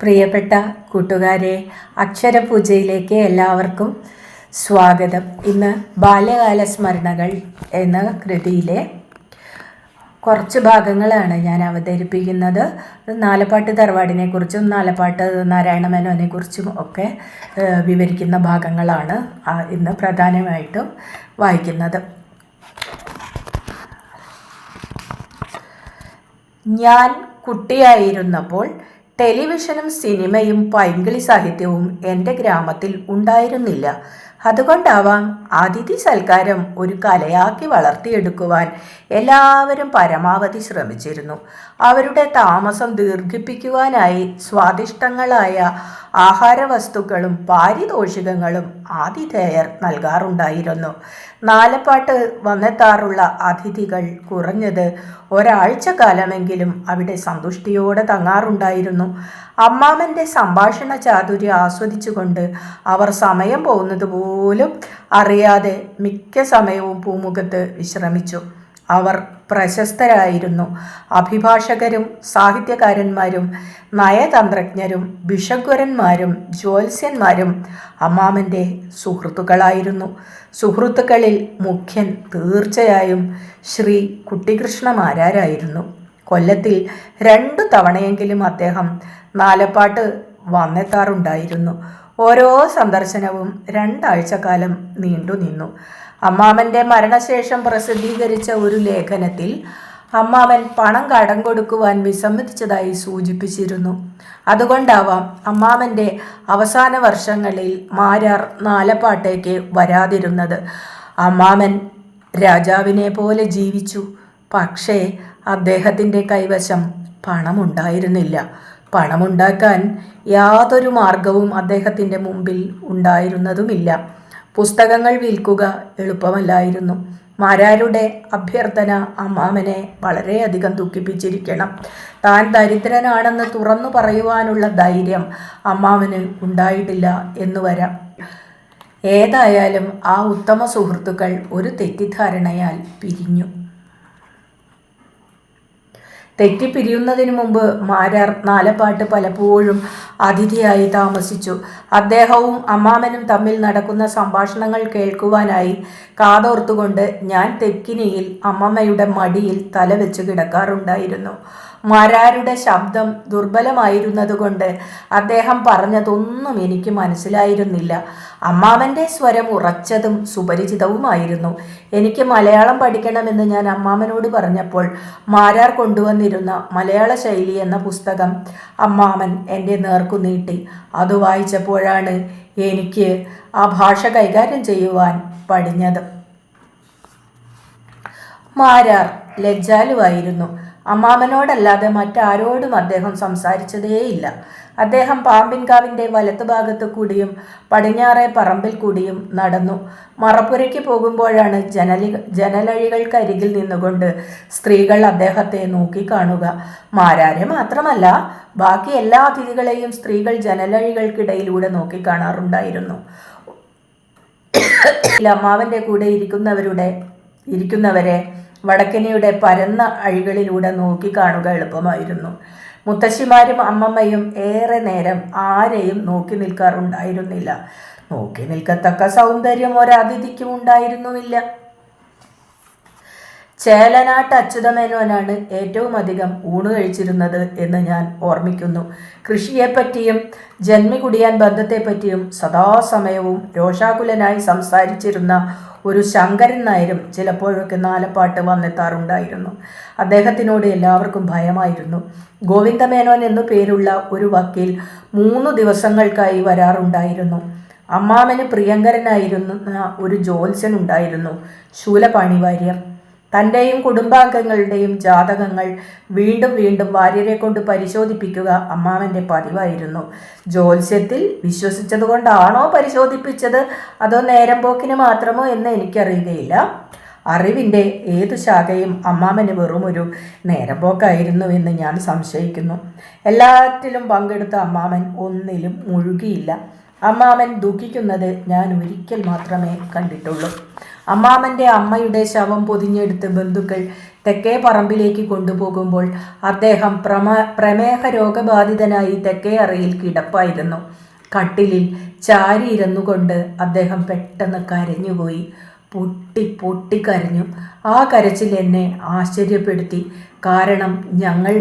പ്രിയപ്പെട്ട കൂട്ടുകാരെ, അക്ഷരപൂജയിലേക്ക് എല്ലാവർക്കും സ്വാഗതം. ഇന്ന് ബാല്യകാല സ്മരണകൾ എന്ന കൃതിയിലെ കുറച്ച് ഭാഗങ്ങളാണ് ഞാൻ അവതരിപ്പിക്കുന്നത്. നാലപ്പാട്ട് തറവാടിനെക്കുറിച്ചും നാലപ്പാട്ട് നാരായണമേനോനെക്കുറിച്ചും ഒക്കെ വിവരിക്കുന്ന ഭാഗങ്ങളാണ് ഇന്ന് പ്രധാനമായിട്ടും വായിക്കുന്നത്. ഞാൻ കുട്ടിയായിരുന്നപ്പോൾ ടെലിവിഷനും സിനിമയും പൈങ്കിളി സാഹിത്യവും എൻ്റെ ഗ്രാമത്തിൽ ഉണ്ടായിരുന്നില്ല. അതുകൊണ്ടാവാം അതിഥി സൽക്കാരം ഒരു കലയാക്കി വളർത്തിയെടുക്കുവാൻ എല്ലാവരും പരമാവധി ശ്രമിച്ചിരുന്നു. അവരുടെ താമസം ദീർഘിപ്പിക്കുവാനായി സ്വാദിഷ്ടങ്ങളായ ആഹാരവസ്തുക്കളും പാരിതോഷികങ്ങളും ആതിഥേയർ നൽകാറുണ്ടായിരുന്നു. നാലപ്പാട്ട് വന്നെത്താറുള്ള അതിഥികൾ കുറഞ്ഞത് ഒരാഴ്ച കാലമെങ്കിലും അവിടെ സന്തുഷ്ടിയോടെ തങ്ങാറുണ്ടായിരുന്നു. അമ്മാമൻ്റെ സംഭാഷണ ചാതുര്യം ആസ്വദിച്ചുകൊണ്ട് അവർ സമയം പോകുന്നത് പോലും അറിയാതെ മിക്ക സമയവും പൂമുഖത്ത് വിശ്രമിച്ചു. അവർ പ്രശസ്തരായിരുന്നു. അഭിഭാഷകരും സാഹിത്യകാരന്മാരും നയതന്ത്രജ്ഞരും ഭിഷഗ്വരന്മാരും ജ്യോത്സ്യന്മാരും അമ്മാമൻ്റെ സുഹൃത്തുക്കളായിരുന്നു. സുഹൃത്തുക്കളിൽ മുഖ്യൻ തീർച്ചയായും ശ്രീ കുട്ടിക്കൃഷ്ണ മാരാരായിരുന്നു. കൊല്ലത്തിൽ 2 തവണയെങ്കിലും അദ്ദേഹം നാലപ്പാട്ട് വന്നെത്താറുണ്ടായിരുന്നു. ഓരോ സന്ദർശനവും 2 ആഴ്ചക്കാലം നീണ്ടുനിന്നു. അമ്മാമൻ്റെ മരണശേഷം പ്രസിദ്ധീകരിച്ച ഒരു ലേഖനത്തിൽ അമ്മാമൻ പണം കടം കൊടുക്കുവാൻ വിസമ്മതിച്ചതായി സൂചിപ്പിച്ചിരുന്നു. അതുകൊണ്ടാവാം അമ്മാമൻ്റെ അവസാന വർഷങ്ങളിൽ മാരാർ നാലപ്പാട്ടേക്ക് വരാതിരുന്നത്. അമ്മാമൻ രാജാവിനെ പോലെ ജീവിച്ചു. പക്ഷേ അദ്ദേഹത്തിൻ്റെ കൈവശം പണമുണ്ടായിരുന്നില്ല. പണമുണ്ടാക്കാൻ യാതൊരു മാർഗവും അദ്ദേഹത്തിൻ്റെ മുമ്പിൽ ഉണ്ടായിരുന്നതുമില്ല. പുസ്തകങ്ങൾ വിൽക്കുക എളുപ്പമല്ലായിരുന്നു. മാരാരുടെ അഭ്യർത്ഥന അമ്മാമനെ വളരെയധികം ദുഃഖിപ്പിച്ചിരിക്കണം. താൻ ദരിദ്രനാണെന്ന് തുറന്നു പറയുവാനുള്ള ധൈര്യം അമ്മാവന് ഉണ്ടായിട്ടില്ല എന്നു വരാം. ഏതായാലും ആ ഉത്തമ സുഹൃത്തുക്കൾ ഒരു തെറ്റിദ്ധാരണയാൽ പിരിഞ്ഞു. തെറ്റിപ്പിരിയുന്നതിനു മുമ്പ് മാരാർ നാലപ്പാട്ട് പലപ്പോഴും അതിഥിയായി താമസിച്ചു. അദ്ദേഹവും അമ്മാമനും തമ്മിൽ നടക്കുന്ന സംഭാഷണങ്ങൾ കേൾക്കുവാനായി കാതോർത്തുകൊണ്ട് ഞാൻ തെക്കിനിയിൽ അമ്മമ്മയുടെ മടിയിൽ തലവെച്ച് കിടക്കാറുണ്ടായിരുന്നു. മാരാരുടെ ശബ്ദം ദുർബലമായിരുന്നതുകൊണ്ട് അദ്ദേഹം പറഞ്ഞതൊന്നും എനിക്ക് മനസ്സിലായിരുന്നില്ല. അമ്മാമൻ്റെ സ്വരം ഉറച്ചതും സുപരിചിതവുമായിരുന്നു. എനിക്ക് മലയാളം പഠിക്കണമെന്ന് ഞാൻ അമ്മാമനോട് പറഞ്ഞപ്പോൾ മാരാർ കൊണ്ടുവന്നിരുന്ന മലയാള ശൈലി എന്ന പുസ്തകം അമ്മാമൻ എൻ്റെ നേർക്കു നീട്ടി. അത് വായിച്ചപ്പോഴാണ് എനിക്ക് ആ ഭാഷ കൈകാര്യം ചെയ്യുവാൻ പഠിഞ്ഞത്. മാരാർ ലജ്ജാലുവായിരുന്നു. അമ്മാമനോടല്ലാതെ മറ്റാരോടും അദ്ദേഹം സംസാരിച്ചതേയില്ല. അദ്ദേഹം പാമ്പിൻകാവിൻ്റെ വലത്തുഭാഗത്ത് കൂടിയും പടിഞ്ഞാറേ പറമ്പിൽ കൂടിയും നടന്നു. മറപ്പുരയ്ക്ക് പോകുമ്പോഴാണ് ജനലഴികൾക്കരികിൽ നിന്നുകൊണ്ട് സ്ത്രീകൾ അദ്ദേഹത്തെ നോക്കിക്കാണുക. മാരാരെ മാത്രമല്ല, ബാക്കി എല്ലാ അതിഥികളെയും സ്ത്രീകൾ ജനലഴികൾക്കിടയിലൂടെ നോക്കിക്കാണാറുണ്ടായിരുന്നു. അമ്മാവൻ്റെ കൂടെ ഇരിക്കുന്നവരെ വടക്കനിയുടെ പരന്ന അഴികളിലൂടെ നോക്കിക്കാണുക എളുപ്പമായിരുന്നു. മുത്തശ്ശിമാരും അമ്മമ്മയും ഏറെ നേരം ആരെയും നോക്കി നിൽക്കാറുണ്ടായിരുന്നില്ല. നോക്കി നിൽക്കത്തക്ക സൗന്ദര്യം ഒരതിഥിക്കും ഉണ്ടായിരുന്നുമില്ല. ചേലനാട്ട് അച്യുതമേനോനാണ് ഏറ്റവും അധികം ഊണ് കഴിച്ചിരുന്നത് എന്ന് ഞാൻ ഓർമ്മിക്കുന്നു. കൃഷിയെപ്പറ്റിയും ജന്മികുടിയാൻ ബന്ധത്തെപ്പറ്റിയും സദാസമയവും രോഷാകുലനായി സംസാരിച്ചിരുന്ന ഒരു ശങ്കരൻ നായരും ചിലപ്പോഴൊക്കെ നാലപ്പാട്ട് വന്നെത്താറുണ്ടായിരുന്നു. അദ്ദേഹത്തിനോട് എല്ലാവർക്കും ഭയമായിരുന്നു. ഗോവിന്ദമേനോൻ എന്നു പേരുള്ള ഒരു വക്കീൽ 3 ദിവസങ്ങൾക്കായി വരാറുണ്ടായിരുന്നു. അമ്മാമന് പ്രിയങ്കരനായിരുന്ന ഒരു ജ്യോത്സ്യൻ ഉണ്ടായിരുന്നു, ശൂലപാണി വാര്യർ. തൻ്റെയും കുടുംബാംഗങ്ങളുടെയും ജാതകങ്ങൾ വീണ്ടും വീണ്ടും വാര്യരെ കൊണ്ട് പരിശോധിപ്പിക്കുക അമ്മാമൻ്റെ പതിവായിരുന്നു. ജ്യോത്സ്യത്തിൽ വിശ്വസിച്ചതുകൊണ്ടാണോ പരിശോധിപ്പിച്ചത്, അതോ നേരം പോക്കിന് മാത്രമോ എന്ന് എനിക്കറിയുകയില്ല. അറിവിൻ്റെ ഏതു ശാഖയും അമ്മാമന് വെറുമൊരു നേരം പോക്കായിരുന്നുവെന്ന് ഞാൻ സംശയിക്കുന്നു. എല്ലാറ്റിലും പങ്കെടുത്ത അമ്മാമൻ ഒന്നിലും മുഴുകിയില്ല. അമ്മാമൻ ദുഃഖിക്കുന്നത് ഞാൻ ഒരിക്കൽ മാത്രമേ കണ്ടിട്ടുള്ളൂ. അമ്മാമൻ്റെ അമ്മയുടെ ശവം പൊതിഞ്ഞെടുത്ത് ബന്ധുക്കൾ തെക്കേ പറമ്പിലേക്ക് കൊണ്ടുപോകുമ്പോൾ അദ്ദേഹം പ്രമേഹ രോഗബാധിതനായി തെക്കേ അറയിൽ കിടപ്പായിരുന്നു. കട്ടിലിൽ ചാരിയിരുന്നുകൊണ്ട് അദ്ദേഹം പെട്ടെന്ന് കരഞ്ഞുപോയി. പൊട്ടി ആ കരച്ചിൽ എന്നെ ആശ്ചര്യപ്പെടുത്തി. കാരണം ഞങ്ങൾ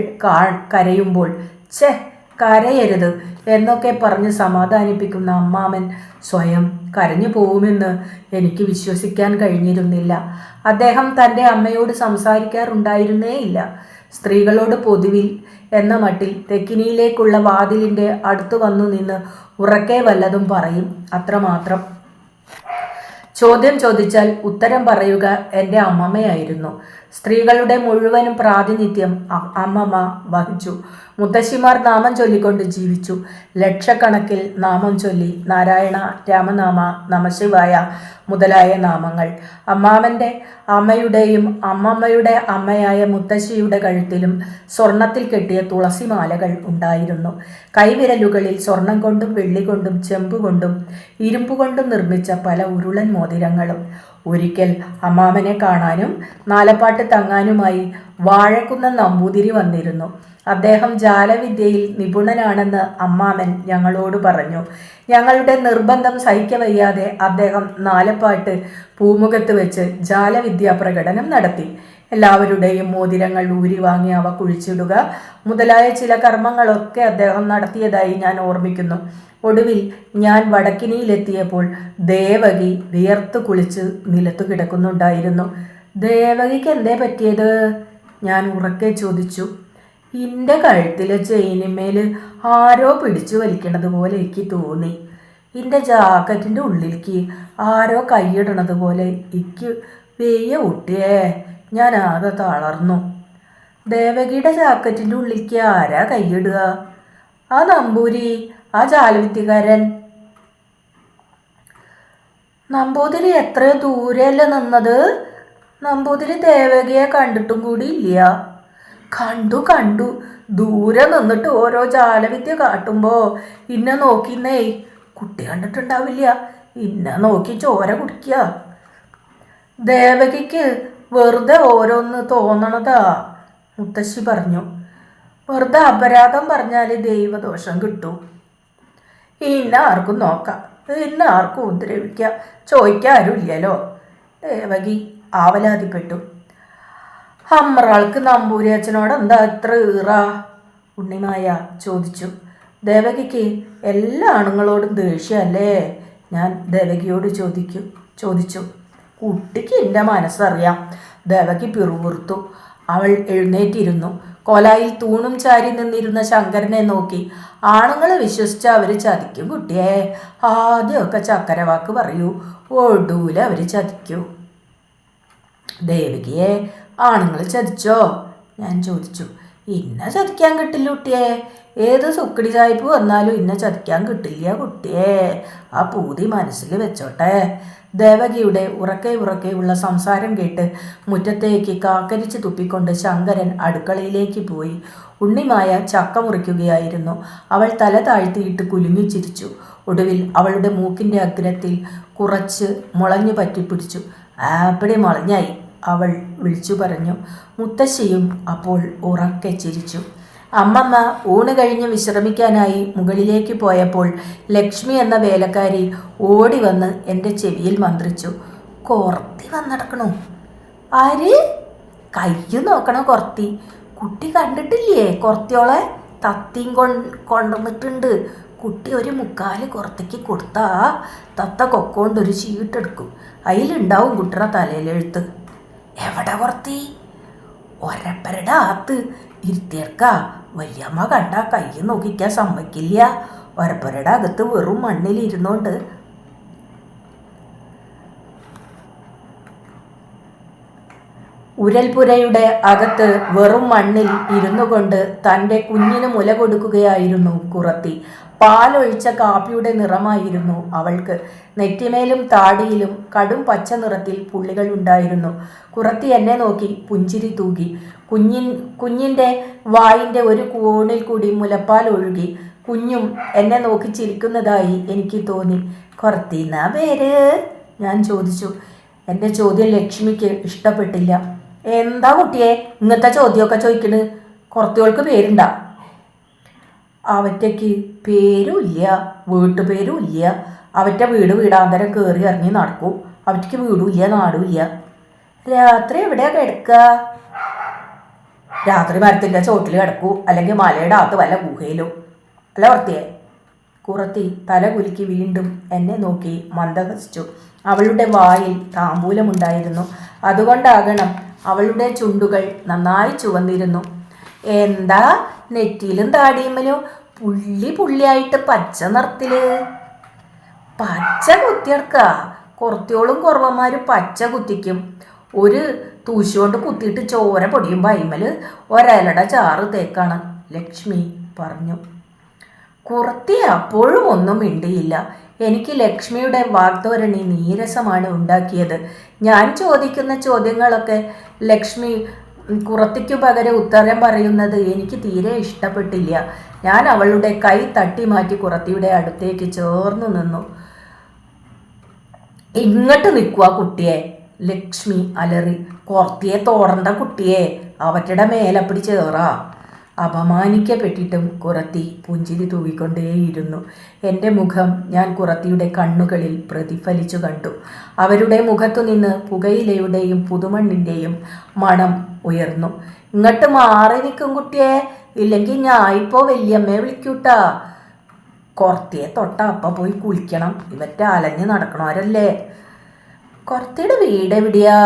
കരയുമ്പോൾ കരയരുത് എന്നൊക്കെ പറഞ്ഞ് സമാധാനിപ്പിക്കുന്ന അമ്മാമൻ സ്വയം കരഞ്ഞു പോവുമെന്ന് എനിക്ക് വിശ്വസിക്കാൻ കഴിഞ്ഞിരുന്നില്ല. അദ്ദേഹം തൻ്റെ അമ്മയോട് സംസാരിക്കാറുണ്ടായിരുന്നേയില്ല. സ്ത്രീകളോട് പൊതുവിൽ എന്ന മട്ടിൽ തെക്കിനിയിലേക്കുള്ള വാതിലിൻ്റെ അടുത്ത് വന്നു നിന്ന് ഉറക്കെ വല്ലതും പറയും, അത്രമാത്രം. ചോദ്യം ചോദിച്ചാൽ ഉത്തരം പറയുക എൻ്റെ അമ്മമ്മയായിരുന്നു. സ്ത്രീകളുടെ മുഴുവനും പ്രാതിനിധ്യം അമ്മമ്മ വഹിച്ചു. മുത്തശ്ശിമാർ നാമം ചൊല്ലിക്കൊണ്ട് ജീവിച്ചു. ലക്ഷക്കണക്കിൽ നാമം ചൊല്ലി, നാരായണ, രാമനാമ, നമശിവായ മുതലായ നാമങ്ങൾ. അമ്മാമൻ്റെ അമ്മയുടെയും അമ്മമ്മയുടെ അമ്മയായ മുത്തശ്ശിയുടെ കഴുത്തിലും സ്വർണത്തിൽ കെട്ടിയ തുളസിമാലകൾ ഉണ്ടായിരുന്നു. കൈവിരലുകളിൽ സ്വർണം കൊണ്ടും വെള്ളി കൊണ്ടും ചെമ്പുകൊണ്ടും ഇരുമ്പുകൊണ്ടും നിർമ്മിച്ച പല ഉരുളൻ മോതിരങ്ങളും. ഒരിക്കൽ അമ്മാമനെ കാണാനും നാലപ്പാട്ട് തങ്ങാനുമായി വാഴക്കുന്ന നമ്പൂതിരി വന്നിരുന്നു. അദ്ദേഹം ജാലവിദ്യയിൽ നിപുണനാണെന്ന് അമ്മാമൻ ഞങ്ങളോട് പറഞ്ഞു. ഞങ്ങളുടെ നിർബന്ധം സഹിക്കവയ്യാതെ അദ്ദേഹം നാലപ്പാട്ട് പൂമുഖത്ത് വെച്ച് ജാലവിദ്യാ പ്രകടനം നടത്തി. എല്ലാവരുടെയും മോതിരങ്ങൾ ഊരി വാങ്ങി അവ കുഴിച്ചിടുക മുതലായ ചില കർമ്മങ്ങളൊക്കെ അദ്ദേഹം നടത്തിയതായി ഞാൻ ഓർമ്മിക്കുന്നു. ഒടുവിൽ ഞാൻ വടക്കിനിയിലെത്തിയപ്പോൾ ദേവകി വിയർത്ത് കുളിച്ച് നിലത്തു കിടക്കുന്നുണ്ടായിരുന്നു. ദേവകിക്ക് എന്തേ പറ്റിയത്? ഞാൻ ഉറക്കെ ചോദിച്ചു. എൻ്റെ കഴുത്തിലെ ചെയിനിന്മേൽ ആരോ പിടിച്ചു വലിക്കണത് പോലെ എനിക്ക് തോന്നി. എൻ്റെ ജാക്കറ്റിൻ്റെ ഉള്ളിലേക്ക് ആരോ കൈയിടണത് പോലെ എനിക്ക് വെയ്യ കുട്ടിയേ. ഞാൻ ആകെ തളർന്നു. ദേവകിയുടെ ജാക്കറ്റിൻ്റെ ഉള്ളിലേക്ക് ആരാ കൈയിടുക? ആ നമ്പൂരി, ആ ജാലവിദ്യക്കാരൻ. നമ്പൂതിരി എത്രയോ ദൂരെയല്ലേ നിന്നത്? നമ്പൂതിരി ദേവകിയെ കണ്ടിട്ടും കൂടി ഇല്ല. കണ്ടു ദൂരെ നിന്നിട്ട് ഓരോ ജാലവിദ്യ കാട്ടുമ്പോൾ ഇന്നെ നോക്കിന്നേ. കുട്ടി കണ്ടിട്ടുണ്ടാവില്ല, ഇന്നെ നോക്കി ചോര കുടിക്കുക. ദേവകിക്ക് വെറുതെ ഓരോന്ന് തോന്നണതാ, മുത്തശ്ശി പറഞ്ഞു. വെറുതെ അപരാധം പറഞ്ഞാൽ ദൈവദോഷം കിട്ടും. ഇന്ന ആർക്കും നോക്കാം, ഇന്ന ആർക്കും ഉപദ്രവിക്കാം, ചോദിക്കാരുമില്ലല്ലോ. ദേവകി ആവലാതിപ്പെട്ടു. അമ്മറാൾക്ക് നമ്പൂരി അച്ഛനോട് എന്താ ഇത്ര ഈറ? ഉണ്ണിമായ ചോദിച്ചു. ദേവകിക്ക് എല്ലാ ആണുങ്ങളോടും ദേഷ്യമല്ലേ? ഞാൻ ദേവകിയോട് ചോദിച്ചു. കുട്ടിക്ക് എൻ്റെ മനസ്സറിയാം. ദേവകി പിറുപിറുത്തു. അവൾ എഴുന്നേറ്റിരുന്നു. കൊലായിൽ തൂണും ചാരി നിന്നിരുന്ന ശങ്കരനെ നോക്കി. ആണുങ്ങളെ വിശ്വസിച്ച് അവർ ചതിക്കും കുട്ടിയെ. ആദ്യമൊക്കെ ചക്കരവാക്ക് പറയൂ, ഒടൂല അവർ ചതിക്കൂ. ദേവകിയെ ആണുങ്ങൾ ചതിച്ചോ? ഞാൻ ചോദിച്ചു. ഇന്ന ചതിക്കാൻ കിട്ടില്ല കുട്ടിയെ. ഏത് സുക്കടി സായിപ്പ് വന്നാലും ഇന്ന ചതിക്കാൻ കിട്ടില്ല കുട്ടിയെ. ആ പൂതി മനസ്സിൽ വെച്ചോട്ടെ. ദേവകിയുടെ ഉറക്കെയുള്ള സംസാരം കേട്ട് മുറ്റത്തേക്ക് കാക്കരിച്ച് തുപ്പിക്കൊണ്ട് ശങ്കരൻ അടുക്കളയിലേക്ക് പോയി. ഉണ്ണിമായ ചക്ക മുറിക്കുകയായിരുന്നു. അവൾ തല താഴ്ത്തിയിട്ട് കുലുങ്ങിച്ചിരിച്ചു. ഒടുവിൽ അവളുടെ മൂക്കിൻ്റെ അഗ്രത്തിൽ കുറച്ച് മുളഞ്ഞു പറ്റിപ്പിടിച്ചു. ആപ്പിടി മുളഞ്ഞായി, അവൾ വിളിച്ചു പറഞ്ഞു. മുത്തശ്ശിയും അപ്പോൾ ഉറക്കെ ചിരിച്ചു. അമ്മമ്മ ഊണ് കഴിഞ്ഞ് വിശ്രമിക്കാനായി മുകളിലേക്ക് പോയപ്പോൾ ലക്ഷ്മി എന്ന വേലക്കാരി ഓടി വന്ന് എൻ്റെ ചെവിയിൽ മന്ത്രിച്ചു. കൊർത്തി വന്നടക്കണു. ആര്? കയ്യ് നോക്കണോ കൊർത്തി? കുട്ടി കണ്ടിട്ടില്ലേ കൊർത്തിയോളെ? തത്തിയും കൊണ്ടുവന്നിട്ടുണ്ട്. കുട്ടി ഒരു മുക്കാല് കൊർത്തിക്ക് കൊടുത്താ തത്ത കൊക്കൊണ്ടൊരു ചീട്ടെടുക്കും. അതിലുണ്ടാവും കുട്ടിയുടെ തലയിലെഴുത്ത്. എവിടെ കൊർത്തി? ഒരപ്പരയുടെ ആത്ത് ഇരുത്തിയേർക്ക. വല്യമ്മ കണ്ട കൈ നോക്കിക്കാൻ സമ്മതിക്കില്ല. ഒരപ്പരയുടെ അകത്ത് വെറും മണ്ണിലിരുന്നോണ്ട് ഉരൽപുരയുടെ അകത്ത് വെറും മണ്ണിൽ ഇരുന്നു കൊണ്ട് തൻ്റെ കുഞ്ഞിന് മുല കൊടുക്കുകയായിരുന്നു കുറത്തി. പാലൊഴിച്ച കാപ്പിയുടെ നിറമായിരുന്നു അവൾക്ക്. നെറ്റിമേലും താടിയിലും കടും പച്ച നിറത്തിൽ പുള്ളികൾ ഉണ്ടായിരുന്നു. കുറത്തി എന്നെ നോക്കി പുഞ്ചിരി തൂകി. കുഞ്ഞിൻ്റെ വായിൻ്റെ ഒരു കോണിൽ കൂടി മുലപ്പാൽ ഒഴുകി. കുഞ്ഞും എന്നെ നോക്കി ചിരിക്കുന്നതായി എനിക്ക് തോന്നി. കുറത്തിന്നാ പേര്? ഞാൻ ചോദിച്ചു. എൻ്റെ ചോദ്യം ലക്ഷ്മിക്ക് ഇഷ്ടപ്പെട്ടില്ല. എന്താ കുട്ടിയെ ഇങ്ങനത്തെ ചോദ്യമൊക്കെ ചോദിക്കണ്? കുറത്തിയോൾക്ക് പേരുണ്ടാ? അവറ്റയ്ക്ക് പേരും ഇല്ല, വീട്ടുപേരും ഇല്ല. അവറ്റ വീടാന്തരം കയറി ഇറങ്ങി നടക്കൂ. അവറ്റയ്ക്ക് വീടും ഇല്ല, നാടും ഇല്ല. രാത്രി എവിടെയാ കിടക്കുക? രാത്രി മരത്തിൻ്റെ ചോട്ടിൽ കിടക്കൂ, അല്ലെങ്കിൽ മലയുടെ അകത്ത് വല്ല ഗുഹയിലും. അല്ല കുറത്തിയെ? കുറത്തി തല കുലുക്കി വീണ്ടും എന്നെ നോക്കി മന്ദഹസിച്ചു. അവളുടെ വായിൽ താമ്പൂലമുണ്ടായിരുന്നു. അതുകൊണ്ടാകണം അവളുടെ ചുണ്ടുകൾ നന്നായി ചുവന്നിരുന്നു. എന്താ നെറ്റിയിലും താടിയുമ്മലും പുള്ളി പുള്ളിയായിട്ട് പച്ച നിറത്തില്? പച്ച കുത്തിയെടുക്ക. കുറത്തിയോളും കുറവന്മാരും പച്ച കുത്തിക്കും. ഒരു തൂശുകൊണ്ട് കുത്തിയിട്ട് ചോര പൊടിയുമ്പോൾ അയിമല് ഒരലട ചാറ് തേക്കാണ്, ലക്ഷ്മി പറഞ്ഞു. കുറത്തി അപ്പോഴും ഒന്നും മിണ്ടിയില്ല. എനിക്ക് ലക്ഷ്മിയുടെ വാഗ്ധോരണി നീരസമാണ് ഉണ്ടാക്കിയത്. ഞാൻ ചോദിക്കുന്ന ചോദ്യങ്ങളൊക്കെ ലക്ഷ്മി കുറത്തിക്കു പകരം ഉത്തരം പറയുന്നത് എനിക്ക് തീരെ ഇഷ്ടപ്പെട്ടില്ല. ഞാൻ അവളുടെ കൈ തട്ടി മാറ്റി കുറത്തിയുടെ അടുത്തേക്ക് ചേർന്നു നിന്നു. ഇങ്ങോട്ട് നിൽക്കുക കുട്ടിയെ, ലക്ഷ്മി അലറി. കുറത്തിയെ തോടണ്ട കുട്ടിയെ, അവറ്റയുടെ മേലപ്പടി ചേറാ. അപമാനിക്കപ്പെട്ടിട്ടും കുറത്തി പുഞ്ചിരി തൂവിക്കൊണ്ടേയിരുന്നു. എൻ്റെ മുഖം ഞാൻ കുറത്തിയുടെ കണ്ണുകളിൽ പ്രതിഫലിച്ചു കണ്ടു. അവരുടെ മുഖത്തു നിന്ന് പുകയിലയുടെയും പുതുമണ്ണിൻ്റെയും മണം ഉയർന്നു. ഇങ്ങോട്ട് മാറി നിൽക്കും കുട്ടിയെ, ഇല്ലെങ്കിൽ ഞാൻ ഇപ്പോൾ വല്യമ്മയെ വിളിക്കൂട്ടാ. കുറത്തിയെ തൊട്ട അപ്പം പോയി കുളിക്കണം. ഇവറ്റ അലഞ്ഞ് നടക്കണവരല്ലേ. കുറത്തിയുടെ വീട് എവിടെയാ?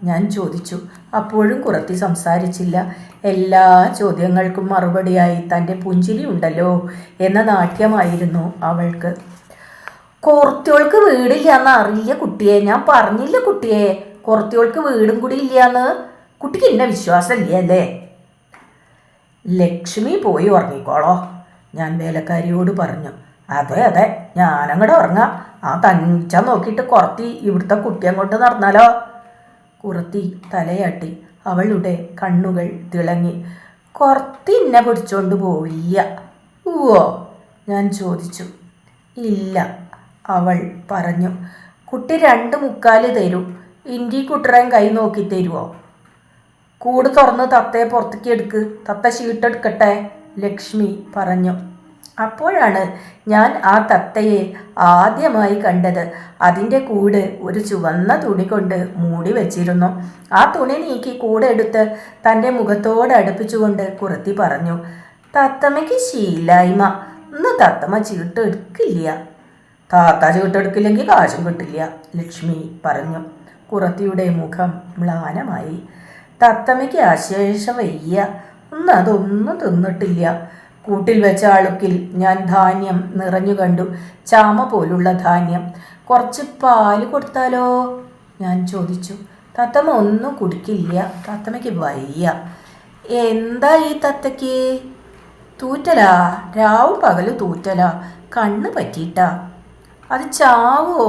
ഞാൻ ചോദിച്ചു. അപ്പോഴും കുറത്തി സംസാരിച്ചില്ല. എല്ലാ ചോദ്യങ്ങൾക്കും മറുപടിയായി തൻ്റെ പുഞ്ചിരി ഉണ്ടല്ലോ എന്ന നാട്യമായിരുന്നു അവൾക്ക്. കുറത്തിയോൾക്ക് വീടില്ലാന്ന് അറിയില്ല കുട്ടിയെ, ഞാൻ പറഞ്ഞില്ല കുട്ടിയെ, കുറത്തിയോൾക്ക് വീടും കൂടി ഇല്ലയെന്ന്. കുട്ടിക്ക് എന്നെ വിശ്വാസമില്ല അല്ലേ? ലക്ഷ്മി പോയി ഉറങ്ങിക്കോളോ, ഞാൻ വേലക്കാരിയോട് പറഞ്ഞു. അതെ അതെ, ഞാനങ്ങോട്ട് ഉറങ്ങാം. ആ തനിച്ച നോക്കിയിട്ട് കുറത്തി ഇവിടുത്തെ കുട്ടിയെ കൊണ്ട് നടന്നാലോ? കുറത്തി തലയാട്ടി. അവളുടെ കണ്ണുകൾ തിളങ്ങി. കുറത്തി എന്നെ പിടിച്ചോണ്ട് പോയില്ല. ഓ, ഞാൻ ചോദിച്ചു. ഇല്ല, അവൾ പറഞ്ഞു. കുട്ടി 2.25 തരൂ. ഇൻറ്റി കുട്ടറേൻ കൈ നോക്കി തരുമോ? കൂട് തുറന്ന് തത്തയെ പുറത്തേക്ക് എടുക്ക്, തത്ത ഷീട്ടെടുക്കട്ടെ, ലക്ഷ്മി പറഞ്ഞു. അപ്പോഴാണ് ഞാൻ ആ തത്തയെ ആദ്യമായി കണ്ടത്. അതിൻ്റെ കൂട് ഒരു ചുവന്ന തുണി കൊണ്ട് മൂടി വെച്ചിരുന്നു. ആ തുണി നീക്കി കൂടെടുത്ത് തൻ്റെ മുഖത്തോട് അടുപ്പിച്ചുകൊണ്ട് കുറത്തി പറഞ്ഞു. തത്തമ്മയ്ക്ക് ശീലായ്മ, ഇന്ന് തത്തമ്മ ചീട്ടെടുക്കില്ല. താത്ത ചീട്ടെടുക്കില്ലെങ്കിൽ കാശും കിട്ടില്ല, ലക്ഷ്മി പറഞ്ഞു. കുറത്തിയുടെ മുഖം മ്ലാനമായി. തത്തമ്മയ്ക്ക് അശേഷം വയ്യ, ഇന്ന് അതൊന്നും തിന്നിട്ടില്ല. കൂട്ടിൽ വെച്ച അളുക്കിൽ ഞാൻ ധാന്യം നിറഞ്ഞു കണ്ടു, ചാമ പോലുള്ള ധാന്യം. കുറച്ച് പാല് കൊടുത്താലോ, ഞാൻ ചോദിച്ചു. തത്തമ്മ ഒന്നും കുടിക്കില്ല, തത്തമ്മയ്ക്ക് വയ്യ. എന്താ ഈ തത്തയ്ക്ക്? തൂറ്റലാ, രാവും പകല് തൂറ്റലാ, കണ്ണ് പറ്റിയിട്ടാ. അത് ചാവോ,